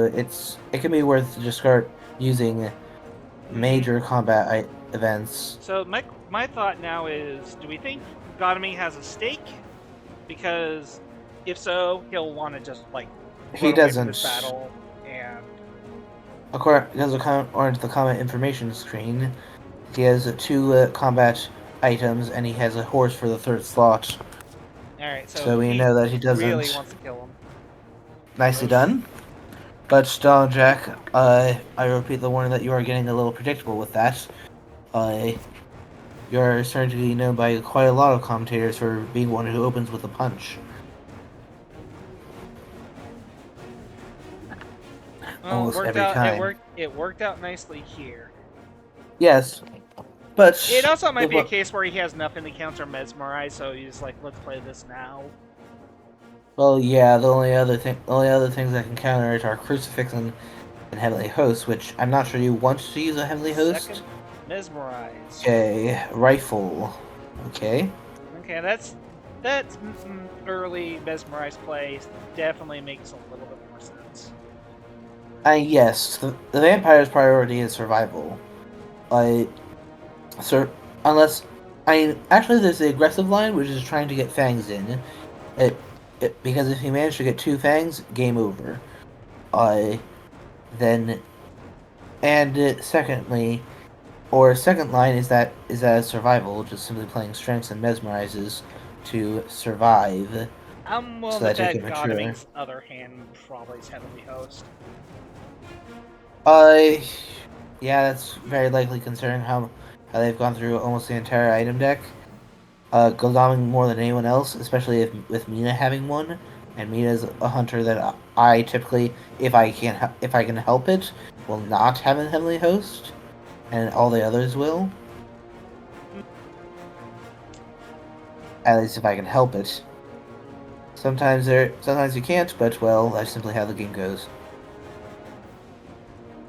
it can be worth to just start using major combat events. So my thought now is, do we think Godamine has a stake? Because if so, he'll want to just he doesn't this battle, and according to the combat information screen, he has 2 combat items and he has a horse for the 3rd slot. All right, so we know that he doesn't really wants to kill him. Nicely done. But DonOJack, I repeat the warning that you are getting a little predictable with that. You're starting to be known by quite a lot of commentators for being one who opens with a punch. Well, almost every time. It worked out nicely here. Yes, but it also might be a case where he has nothing to counter Mesmerize, so he's like, let's play this now. Well, yeah, the only other things that can counter it are Crucifix and Heavenly Host, which I'm not sure you want to use a Heavenly Host. Mesmerize. Okay, Rifle. Okay. Okay, that's early Mesmerize play definitely makes a little bit more sense. Yes, the vampire's priority is survival. Unless actually there's the aggressive line, which is trying to get fangs in. Because if you manage to get 2 fangs, game over. Secondly, Or second line is that survival, just simply playing strengths and mesmerizes to survive, I'm so willing to that it can bet mature. Godaming's other hand probably is Heavenly Host. Uh, yeah, that's very likely considering how they've gone through almost the entire item deck. Godaming more than anyone else, especially if with Mina having one, and Mina's a hunter that I typically, if I can help it, will not have a heavenly host, and all the others will. At least if I can help it. Sometimes you can't, but well, that's simply how the game goes.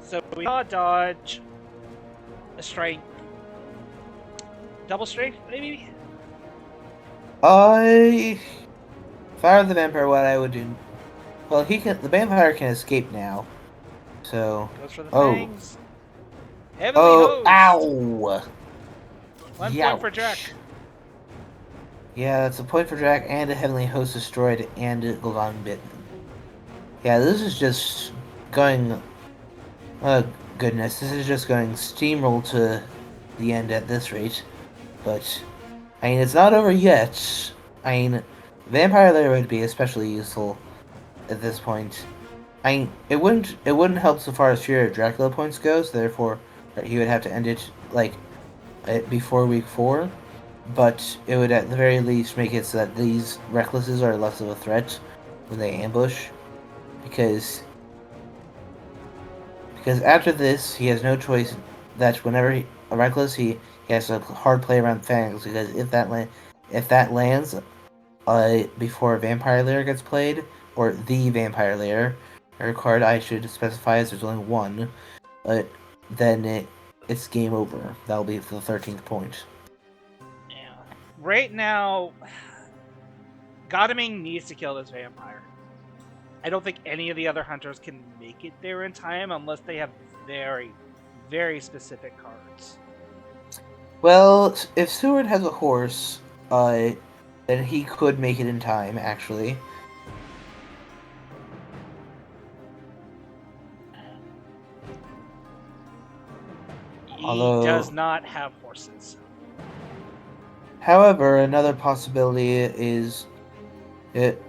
So we saw dodge, a strength, double strength, maybe? I Fire the Vampire, what I would do. Well, the vampire can escape now. So, Goes for the oh, fangs. Heavenly Host! ow, 1 point for Jack. youch. Yeah, that's a point for Drac and a Heavenly Host destroyed and a Golden bitten. Yeah, this is just going. Oh goodness, this is just going steamroll to the end at this rate. But I mean, it's not over yet. I mean, Vampire Lair would be especially useful at this point. I mean, it wouldn't help so far as Fear of Dracula points goes. Therefore, he would have to end it like before week 4. But it would at the very least make it so that these recklesses are less of a threat when they ambush, because after this he has no choice. That whenever a reckless, he has to hard play around Fangs, because if that lands before Vampire Lair gets played, or the Vampire Lair, a card I should specify as there's only one, then it's game over. That'll be the 13th point. Yeah. Right now, Godaming needs to kill this vampire. I don't think any of the other hunters can make it there in time unless they have very, very specific cards. Well, if Seward has a horse, then he could make it in time, actually. He Although, does not have horses. however, another possibility is it.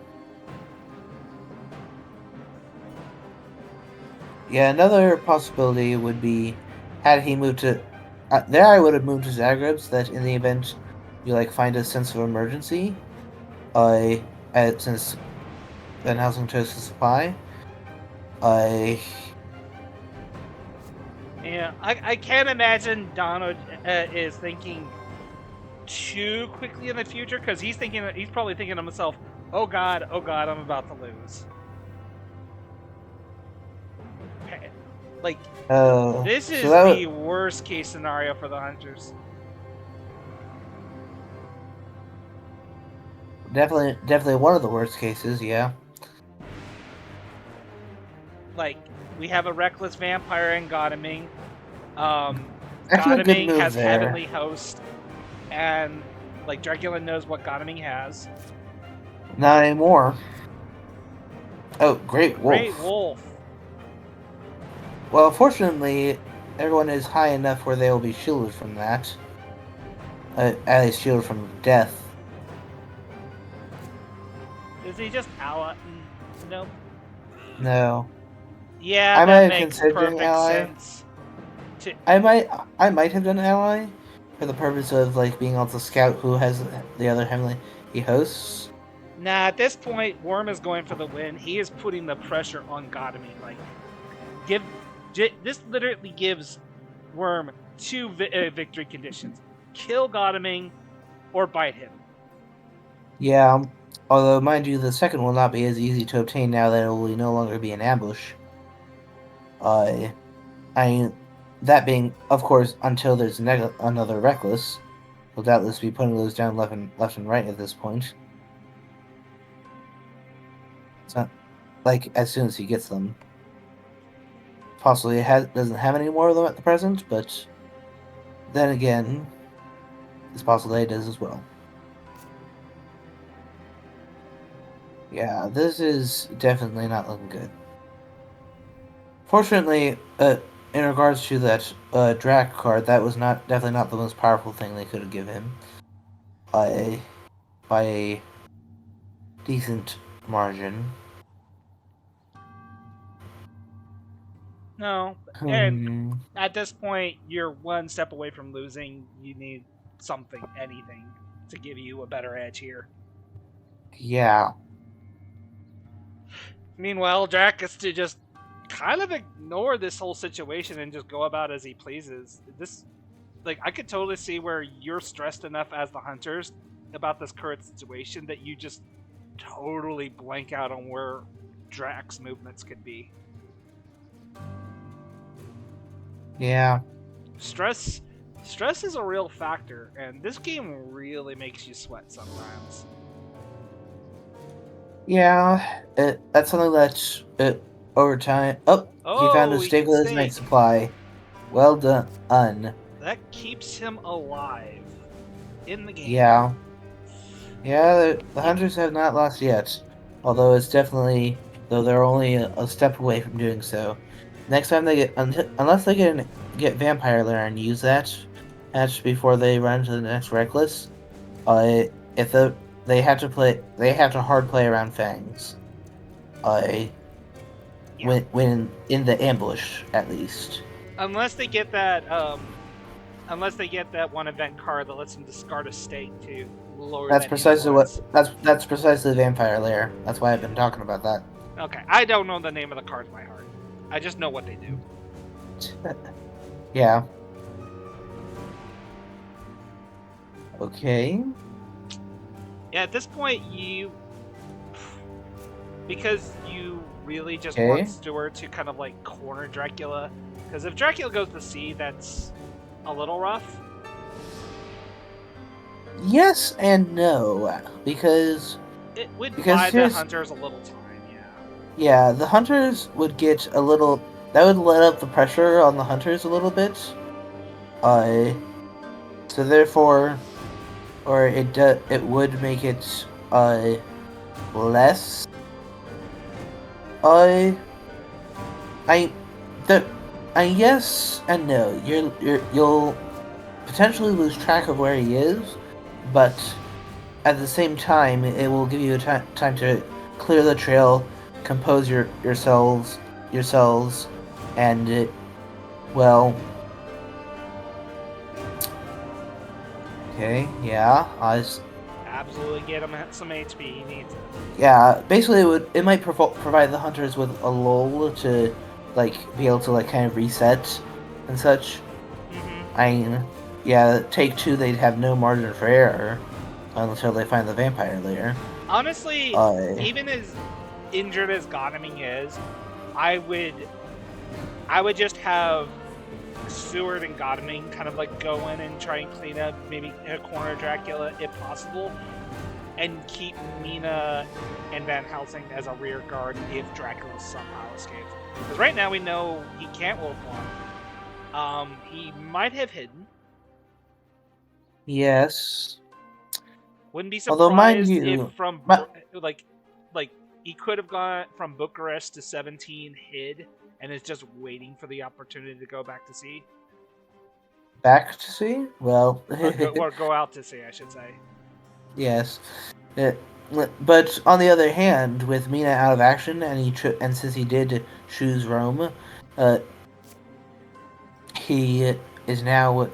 Yeah, another possibility would be had he moved to. There, I would have moved to Zagreb, so that in the event you find a sense of emergency, since Van Helsing chose to supply, I. Yeah, I can't imagine Dono is thinking too quickly in the future, because he's probably thinking to himself, oh god, I'm about to lose. Like, this So is that the would, worst case scenario for the hunters. definitely one of the worst cases. Yeah. Like, we have a reckless vampire in Godaming. Actually, a good Godaming move has there. Heavenly Host, and like Dracula knows what Godaming has. Not anymore. Oh, Great Wolf. Great Wolf. Well, fortunately, everyone is high enough where they will be shielded from that. At least shielded from death. Is he just ally? Nope. No. Yeah, I might that have makes considered perfect ally. sense. I might have done ally for the purpose of being able to scout who has the other heavenly hosts. Nah, at this point, Worm is going for the win. He is putting the pressure on Godaming. Like, this literally gives Worm two victory conditions: kill Godaming or bite him. Yeah, although mind you, the second will not be as easy to obtain now that it will no longer be an ambush. I mean, that being, of course, until there's another reckless, we'll doubtless be putting those down left and right at this point. It's not as soon as he gets them. Possibly doesn't have any more of them at the present, but then again, it's possible that he does as well. Yeah, this is definitely not looking good. Fortunately, in regards to that Drac card, that was definitely not the most powerful thing they could have given him by a decent margin. No, and at this point, you're one step away from losing. You need something, anything, to give you a better edge here. Yeah. Meanwhile, Jack gets to just kind of ignore this whole situation and just go about as he pleases. This, like, I could totally see where you're stressed enough as the hunters about this current situation that you just totally blank out on where Drax's movements could be. Yeah. Stress is a real factor, and this game really makes you sweat sometimes. Yeah. That's something that over time. Oh, he found a He can stabilized night supply. Well done. That keeps him alive in the game. Yeah. Yeah, the hunters have not lost yet. Although though they're only a step away from doing so. Next time they unless they get Vampire Lair and use that before they run to the next Reckless, if they have to hard play around Fangs. When in the ambush at least. Unless they get that one event card that lets them discard a stake to lower. That's precisely that's precisely the Vampire Lair. That's why I've been talking about that. Okay, I don't know the name of the cards by heart. I just know what they do. Yeah. Okay. Yeah, at this point, because you really just want Stuart to kind of like corner Dracula, because if Dracula goes to sea, that's a little rough. Yes and no, because it would buy the hunters a little time. Yeah, the hunters would get a little. That would let up the pressure on the hunters a little bit. So therefore, or it would make it less. Yes and no. You'll potentially lose track of where he is, but at the same time, it will give you time to clear the trail, compose yourselves, and well. Okay, yeah, absolutely get him some HP. He needs it. Yeah, basically, it might provide the hunters with a lull to be able to kind of reset and such. Mm-hmm. I mean, yeah, take two, they'd have no margin for error until they find the Vampire Lair. Honestly, even as injured as Godaming is, I would just have Seward and Godaming kind of go in and try and clean up, maybe a corner Dracula if possible, and keep Mina and Van Helsing as a rear guard if Dracula somehow escapes. Because right now we know he can't wolf one. He might have hidden. Yes. Wouldn't be surprised mind you, if from he could have gone from Bucharest to 17 hid and is just waiting for the opportunity to go back to sea. Back to sea? Well, or go out to sea, I should say. Yes. But on the other hand, with Mina out of action, and since he did choose Rome, he is now.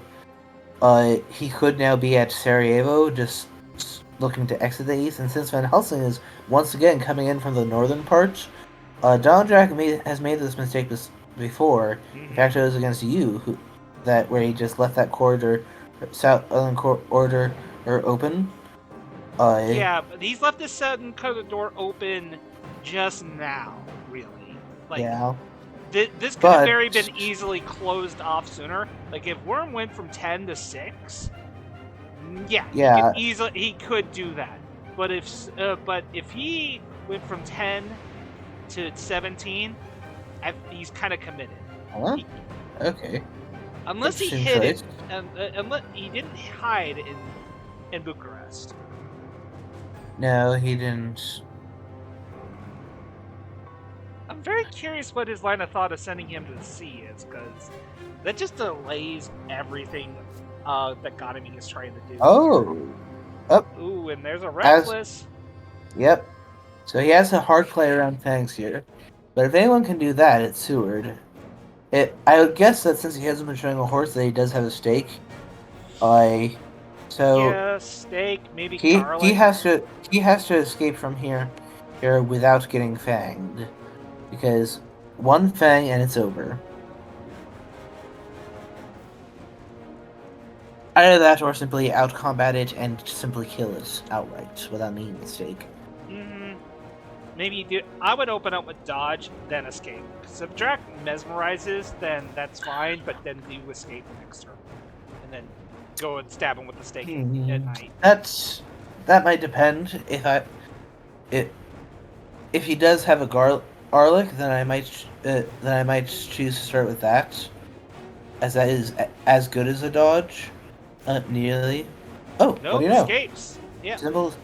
He could now be at Sarajevo, just looking to exit the east. And since Van Helsing is once again coming in from the northern part, DonOJack has made this mistake before. Mm-hmm. In fact, it was against you, where he just left that southern corridor open. Yeah, but he's left the southern corridor open just now, really. Yeah. This could have very been easily closed off sooner. If Wyrm went from 10 to 6, yeah. He could do that. But if he went from 10 to 17, he's kind of committed. Okay. Unless he hid it, unless he didn't hide in Bucharest. No, he didn't. I'm very curious what his line of thought of sending him to the sea is, because that just delays everything that Godamine is trying to do. Oh, up. Ooh, and there's a As reckless. yep. So he has a hard play around Fangs here, but if anyone can do that, it's Seward. I would guess that since he hasn't been showing a horse, that he does have a stake. So Yeah, steak, maybe he garlic. he has to escape from here without getting fanged, because one fang and it's over. Either that or simply outcombat it and simply kill it outright without any mistake. Maybe you do. I would open up with dodge, then escape. Because if Drac mesmerizes, then that's fine, but then do escape next turn. And then go and stab him with the stake at night. That might depend. If he does have a garlic, then I might choose to start with that, as that is as good as a dodge. Nearly. Oh, nope, what do you know? Escapes. Yeah. Simple.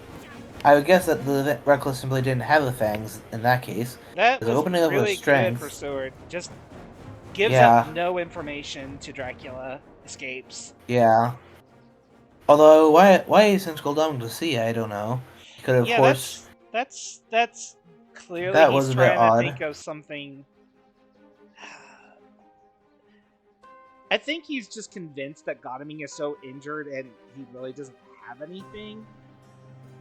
I would guess that the Reckless simply didn't have the fangs in that case. That was opening up really with strength. good for Seward. Just gives Yeah. up no information to Dracula. Escapes. Yeah. Although why he sent Goldung to sea, I don't know. Could of course. That's clearly That he's was a bit trying to odd. think of something. I think he's just convinced that Godamine is so injured and he really doesn't have anything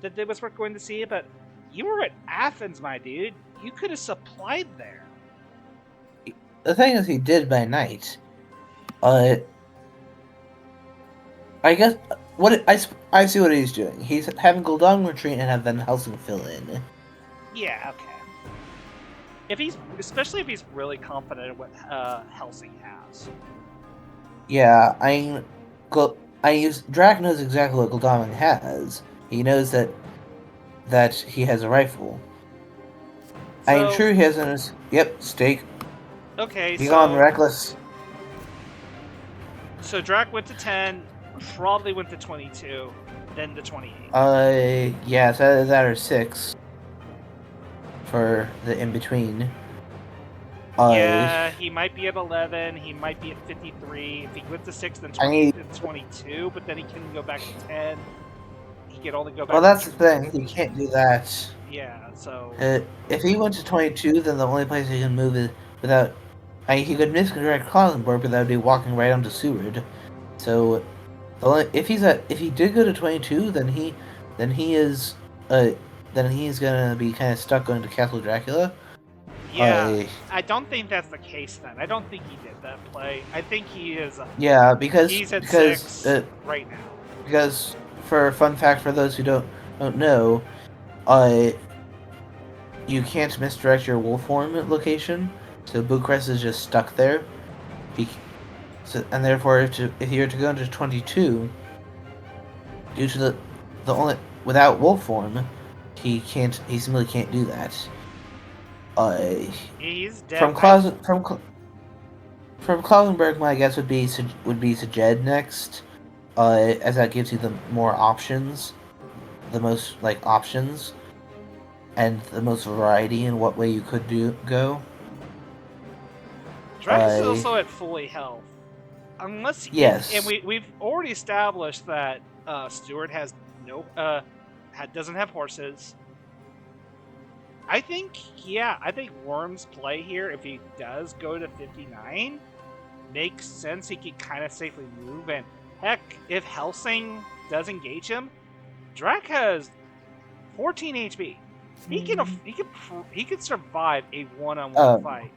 that it was worth going to see. But you were at Athens, my dude. You could have supplied there. The thing is, he did by night. I guess I see what he's doing. He's having Goldung retreat and have Van Helsing fill in. Yeah, okay. Especially if he's really confident in what Helsing has. Yeah, Drac knows exactly what Goldung has. He knows that he has a rifle. So, True, he has an stake. Okay, He's on Reckless. So Drac went to 10, probably went to 22, then to 28. Yeah, so that or 6 for the in between. Yeah, he might be at 11. He might be at 53. If he went to 6, then 22. But then he can go back to 10. He can only go back. Well, that's the thing. He can't do that. Yeah. So if he went to 22, then the only place he can move is without. He could misdirect Closenberg without walking right onto Seward. So, if he did go to 22, then he's gonna be kind of stuck going to Castle Dracula. Yeah, I don't think that's the case then. I don't think he did that play. I think he is. Yeah, because he's at 6 right now. Because, for a fun fact for those who don't know, you can't misdirect your wolf form location, so Bucharest is just stuck there. And therefore, if you're to go into 22, due to the only without wolf form, he simply can't do that. He's dead. From Klausenberg, my guess would be Sajed next, as that gives you the more options, the most options, and the most variety in what way you could go. Drac is also at fully health, unless yes, and we've already established that Stewart has doesn't have horses. I think Worm's play here, if he does go to 59, makes sense. He can kind of safely move, and heck, if Helsing does engage him, Drac has 14 HP. He can survive a one-on-one fight.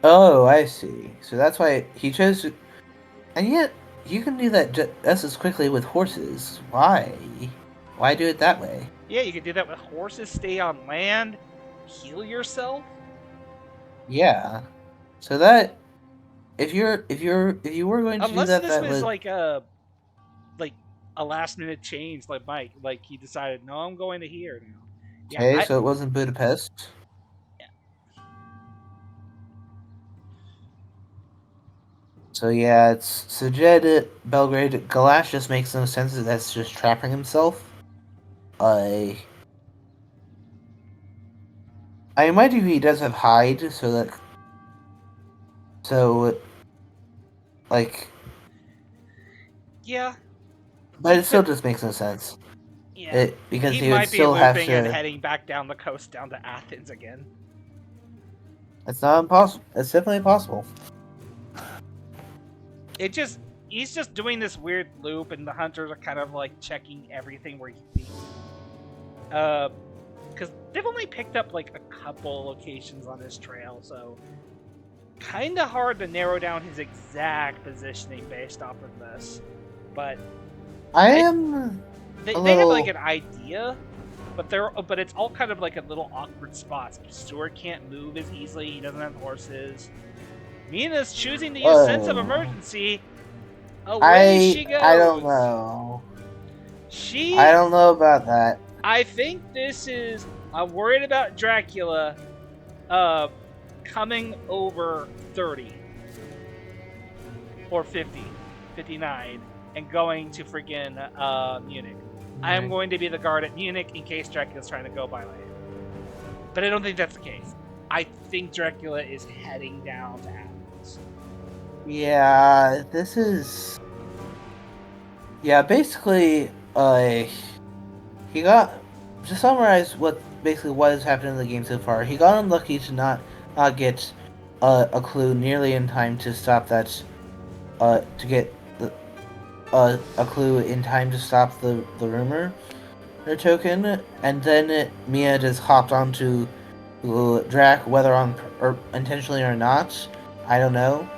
Oh, I see. So that's why he chose to... And yet, you can do that just as quickly with horses. Why? Why do it that way? Yeah, you can do that with horses, stay on land, heal yourself. Yeah. So that... If you were going to do that... Unless this was like a last-minute change, like Mike. Like, he decided, no, I'm going to here now. Yeah, okay, so it wasn't Budapest? So yeah, it's Sajed, Belgrade. Galash just makes no sense. That's just trapping himself. I mind you, he does have hide, so like, Yeah, but it still just makes no sense. yeah. Because He he would might be still have looping and to. heading back down the coast down to Athens again. It's not impossible. It's definitely possible. He's just doing this weird loop, and the hunters are kind of like checking everything where he thinks. Because they've only picked up like a couple locations on his trail, so kind of hard to narrow down his exact positioning based off of this. But I am. they have like an idea, but it's all kind of like a little awkward spots. Stuart can't move as easily. He doesn't have horses. Mina's choosing to use sense of emergency. Away she goes. I don't know. She. I don't know about that. I think this is. I'm worried about Dracula, coming over 30 or 50, 59, and going to friggin' Munich. I am going to be the guard at Munich in case Dracula's trying to go by land. But I don't think that's the case. I think Dracula is heading down to Athens. Yeah, this is. Yeah, basically, he got. To summarize what has happened in the game so far, he got unlucky to not get a clue nearly in time to stop that. To get a clue in time to stop the rumor token, and then Mia just hopped onto Drac, whether or intentionally or not, I don't know.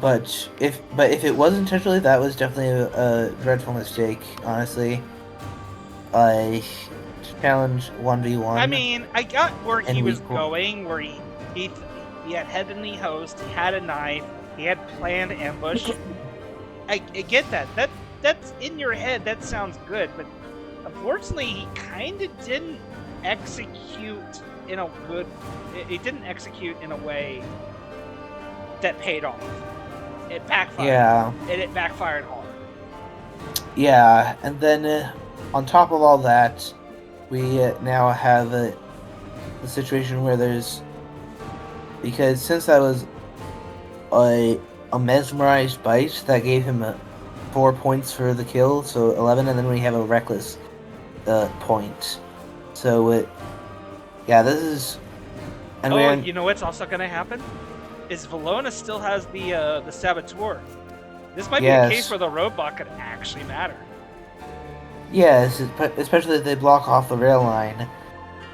But if it was intentionally, that was definitely a dreadful mistake. Honestly, challenge 1v1. I mean, I got where he was week going, where he had Heavenly Host, he had a knife, he had planned ambush. I get that. That's in your head. That sounds good, but unfortunately, he kind of didn't execute in a good. It didn't execute in a way that paid off. It backfired. Yeah. And it backfired hard. Yeah, and then on top of all that, we now have a situation where there's, because since that was a mesmerized bite that gave him 4 points for the kill, so 11, and then we have a reckless point. So yeah, this is. And you know what's also going to happen? Is Valona still has the Saboteur. This might be a case where the roadblock could actually matter. Yes, especially if they block off the rail line,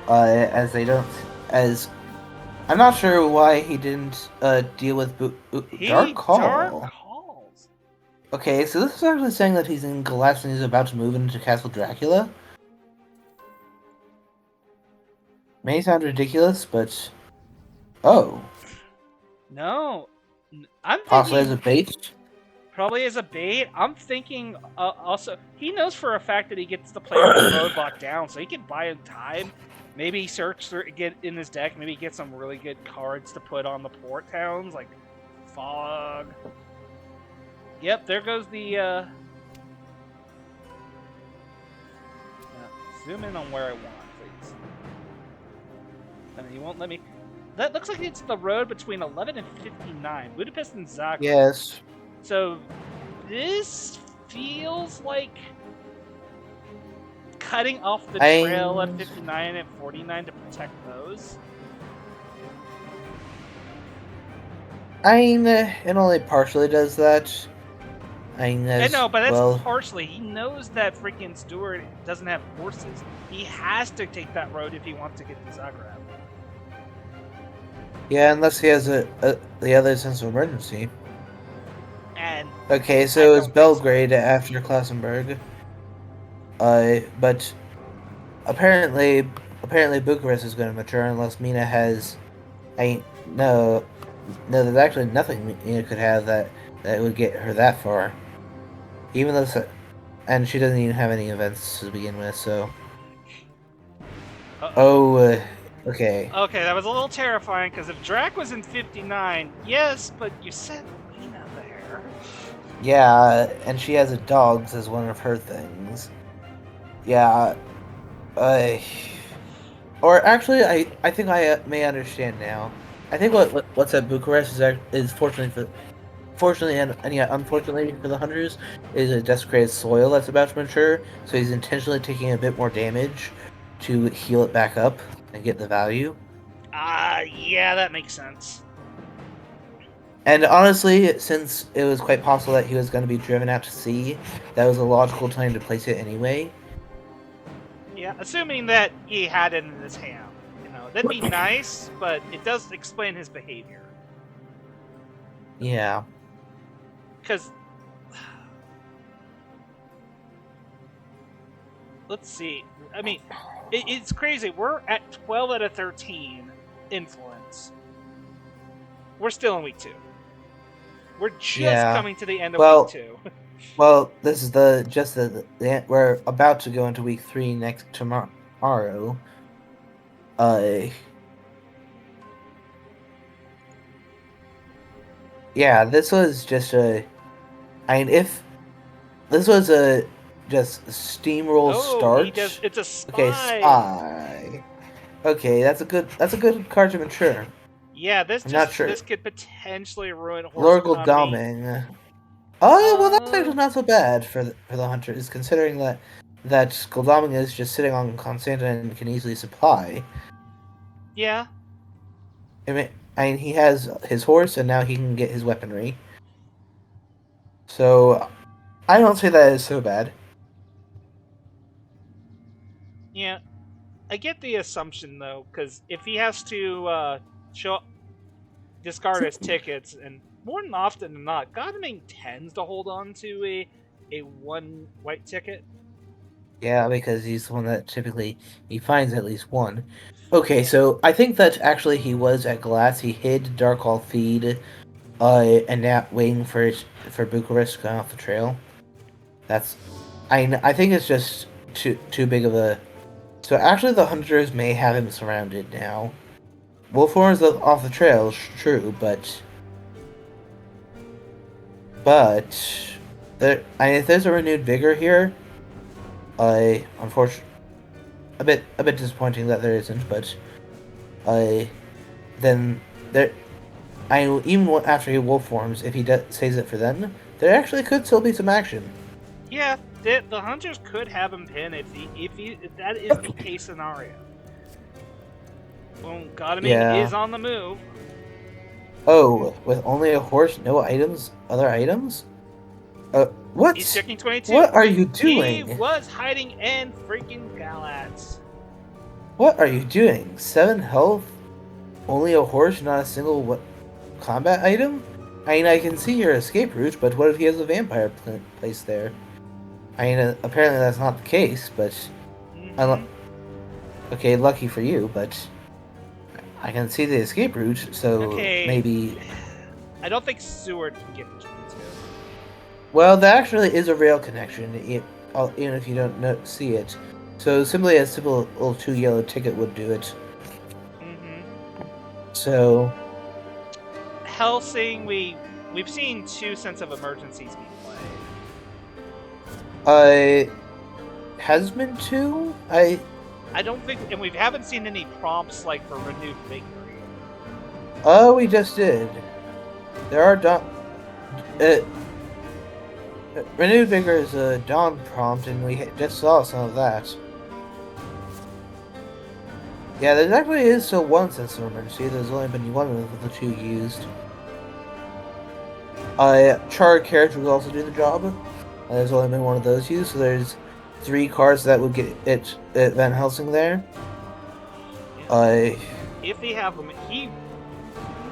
as they don't. As I'm not sure why he didn't deal with Dark Hall. Dark Halls. Okay, so this is actually saying that he's in Glass and he's about to move into Castle Dracula. May sound ridiculous, but no, I'm thinking possibly as a bait. Probably as a bait. I'm thinking also he knows for a fact that he gets to play with the roadblock down, so he can buy him time. Maybe get in his deck. Maybe get some really good cards to put on the port towns like Fog. Yep, there goes the. Yeah, zoom in on where I want, please. I mean, you won't let me. That looks like it's the road between 11 and 59, Budapest and Zagreb. Yes. So this feels like cutting off the trail at 59 and 49 to protect those. I mean, it only partially does that. I know, but that's partially. He knows that freaking Stuart doesn't have horses. He has to take that road if he wants to get to Zagreb. Yeah, unless he has the other sense of emergency. And okay, so it's Belgrade after Klassenburg. But apparently Bucharest is going to mature unless Mina has. No, there's actually nothing Mina could have that would get her that far. Even though, and she doesn't even have any events to begin with, so. Okay. Okay, that was a little terrifying because if Drac was in 59, yes, but you said Mina there. Yeah, and she has a dogs as one of her things. Yeah, I or actually, I think I may understand now. I think what's at Bucharest is fortunately and yet unfortunately for the hunters is a desecrated soil that's about to mature. So he's intentionally taking a bit more damage to heal it back up and get the value. Yeah, that makes sense. And honestly, since it was quite possible that he was going to be driven out to sea, that was a logical time to place it anyway. Yeah, assuming that he had it in his hand. You know, that'd be nice, but it does explain his behavior. Yeah. Because let's see. I mean, it's crazy. We're at 12 out of 13 influence. We're still in week 2. We're just Yeah. coming to the end of Well, week 2. well, this is we're about to go into week 3 next tomorrow. Yeah, this was just I mean, if this was a just steamroll Oh, he start. does. It's a Okay, spy. spy. Okay, that's a good card to mature. Yeah, I'm not sure. this could potentially ruin horse Lord economy. Goldaming. Oh, well, that's Uh, actually not so bad for the hunters, considering that Goldaming is just sitting on Constanta and can easily supply. yeah, I mean, he has his horse, and now he can get his weaponry. So, I don't say that is so bad. yeah. I get the assumption though, because if he has to show discard his tickets, and more than often than not, Godwin tends to hold on to a one white ticket. Yeah, because he's the one that typically he finds at least one. Okay, so I think that actually he was at Glass. He hid Darkhall Feed, and now waiting for Bucharest to come off the trail. That's, I think it's just too big of a. So actually, the hunters may have him surrounded now. Wolfhorn's off the trail, true, but if there's a renewed vigor here, I unfortunately a bit disappointing that there isn't, but I then there even after he wolf forms, if he saves it for then, there actually could still be some action. Yeah, the hunters could have him pin if that is the case scenario. Well, Godaming Yeah. is on the move. Oh, with only a horse, no items, other items? What? He's checking 22. What are you He doing? was hiding in freaking Galats. What are you doing? 7 health? Only a horse, not a single combat item? I mean, I can see your escape route, but what if he has a vampire placed there? I mean, apparently that's not the case, but... Mm-hmm. Okay, lucky for you, but... I can see the escape route, so Okay. maybe... I don't think Seward can get the 22. Well, there actually is a rail connection, even if you don't see it. So simply a simple little 2 yellow ticket would do it. Mm-hmm. So... Helsing, we've seen 2 Sense of Emergencies be played. Has been 2? I don't think, and we haven't seen any prompts like for renewed vigor. Oh, we just did. There are renewed vigor is a dawn prompt, and we just saw some of that. Yeah, there actually is still one sense of emergency. There's only been one of the 2 used. Charred character would also do the job. There's only been one of those used, so there's 3 cards that would get it Van Helsing there. If they have him, he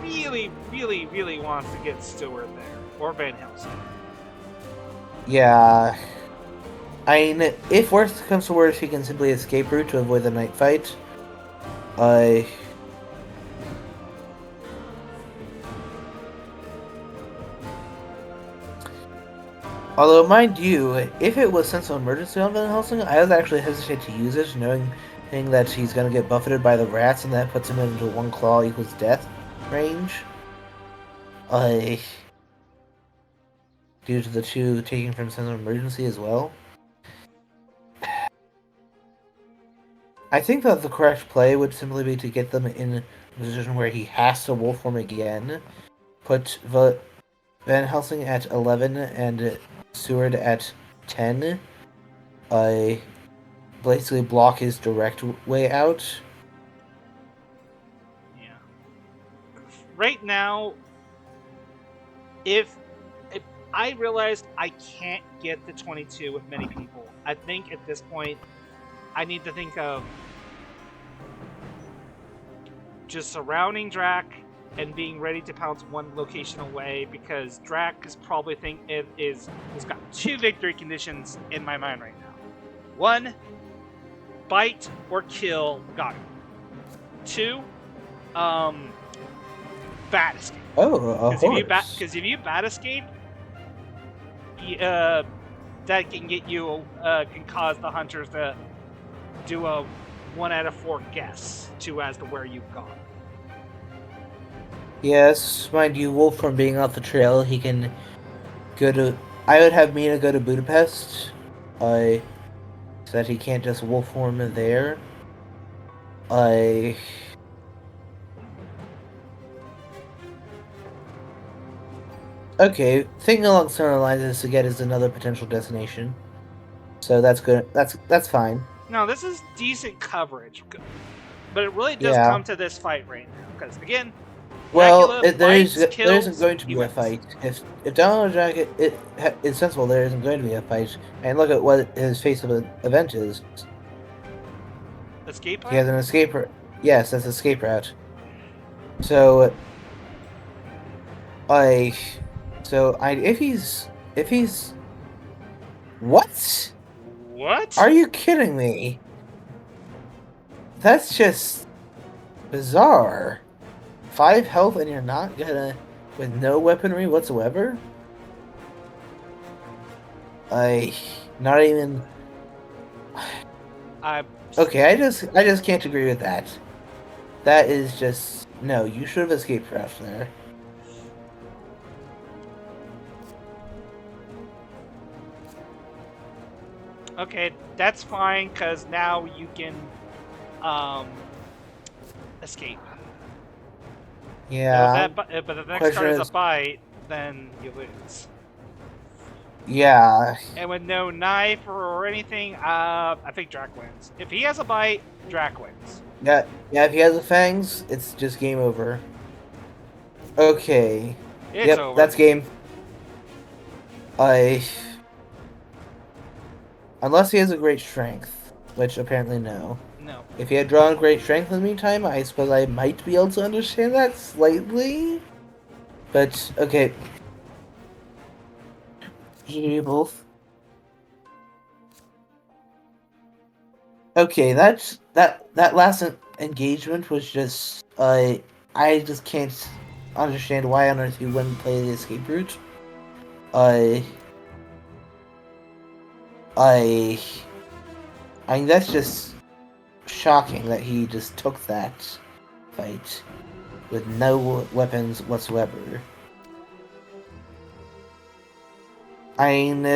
really, really, really wants to get Stewart there, or Van Helsing. Yeah. I mean, if worst comes to worst, he can simply escape route to avoid the night fight. Although, mind you, if it was Sense of Emergency on Van Helsing, I was actually hesitant to use it, knowing that he's going to get buffeted by the rats, and that puts him into 1 claw equals death range. Due to the 2 taking from Sense of Emergency as well. I think that the correct play would simply be to get them in a position where he has to wolf form again. Put Van Helsing at 11 and Seward at 10. Basically block his direct way out. Yeah. Right now, if I realized I can't get the 22 with many people, I think at this point I need to think of just surrounding Drac and being ready to pounce one location away, because Drac is probably has got 2 victory conditions in my mind right now. 1, bite or kill, got him. 2, bat escape. Oh, a horse. Because if you bat escape, that can get you can cause the hunters to do a 1 out of 4 guess as to where you've gone. Yes, mind you, Wolf from being off the trail, he can go to. I would have Mina go to Budapest, so that he can't just wolf form there. Okay, thinking along similar lines is to get is another potential destination. So that's good. That's fine. No, this is decent coverage, but it really does Yeah. come to this fight right now. Because again, Well, Dracula there kills, isn't going to he be a wins. fight. If DonOJack is sensible, there isn't going to be a fight. And look at what his face of an event is. Escape He has plan? an escape route. Yes, that's escape route. So, if he's, what? What? Are you kidding me? That's just bizarre. 5 health and you're not gonna, with no weaponry whatsoever? Not even. Okay, I just can't agree with that. That is just no. You should have escaped route there. Okay, that's fine, because now you can escape. Yeah. But if the next question card is is- a bite, then you lose. Yeah. And with no knife or anything, I think Drac wins. If he has a bite, Drac wins. Yeah. If he has the fangs, it's just game over. Okay. It's over. That's game. Unless he has a great strength, which apparently no. No. If he had drawn great strength in the meantime, I suppose I might be able to understand that slightly. But okay. You both. Okay, that last engagement was just I just can't understand why on earth you wouldn't play the escape route. I mean, that's just shocking that he just took that fight with no weapons whatsoever. I mean,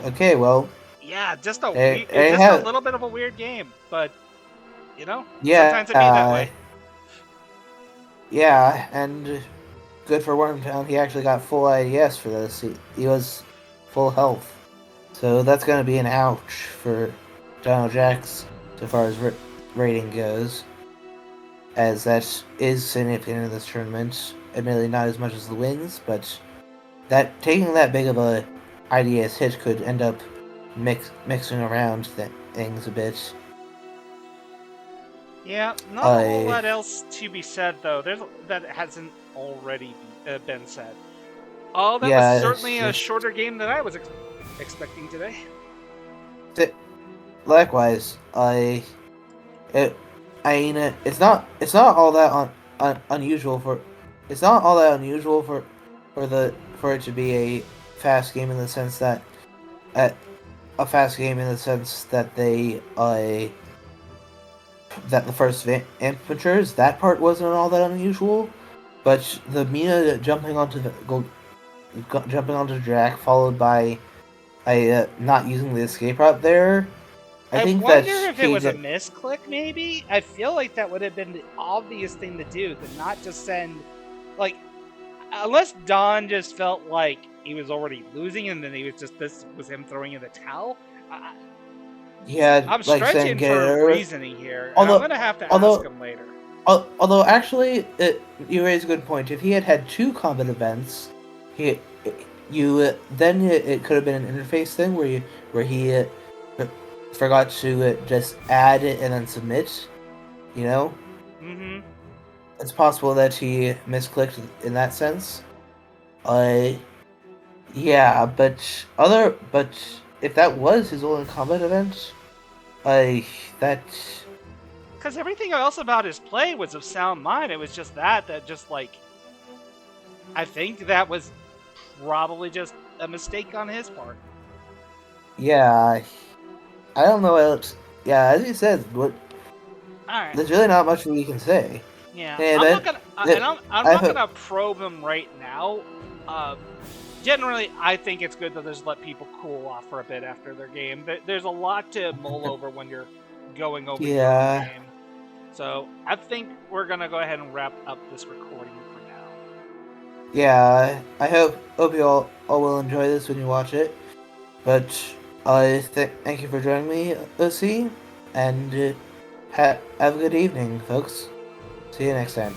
okay, well, Yeah, just a little bit of a weird game, but you know, yeah, sometimes it be that way. Yeah, and good for Wyrmtalon, he actually got full IDS for this. He was full health. So that's going to be an ouch for DonOJack so far as rating goes, as that is significant in this tournament. Admittedly, not as much as the wins, but taking that big of a IDS hit could end up mixing around things a bit. Yeah, not a whole lot else to be said though. That hasn't already been said. Oh, that was certainly a shorter game than I was expecting today. Likewise, it's not all that unusual for it to be a fast game in the sense that that the first amateurs, that part wasn't all that unusual, but the Mina jumping onto Drac followed by not using the escape route there, I think wonder that if it he was a did- misclick, maybe? I feel like that would have been the obvious thing to do, to not just send... Like, unless Don just felt like he was already losing and then this was him throwing in the towel. Yeah, I'm like saying stretching get for it. reasoning here, and I'm going to have to ask him later. Although actually, you raise a good point. If he had had 2 combat events, then it could have been an interface thing where he forgot to just add it and then submit. You know, Mm-hmm. it's possible that he misclicked in that sense. Yeah, but if that was his only combat event, that Because everything else about his play was of sound mind. It was just that just like... I think that was probably just a mistake on his part. yeah, I don't know what else. Yeah, as you said, what Alright. there's really not much we can say. Yeah, Hey, I'm not gonna, and I'm not I've- gonna probe him right now. Generally, I think it's good to just let people cool off for a bit after their game. There's a lot to mull over when you're going over your Yeah. own game. So I think we're gonna go ahead and wrap up this recording for now. Yeah, I hope you all will enjoy this when you watch it. But thank you for joining me, OC, and have a good evening, folks. See you next time.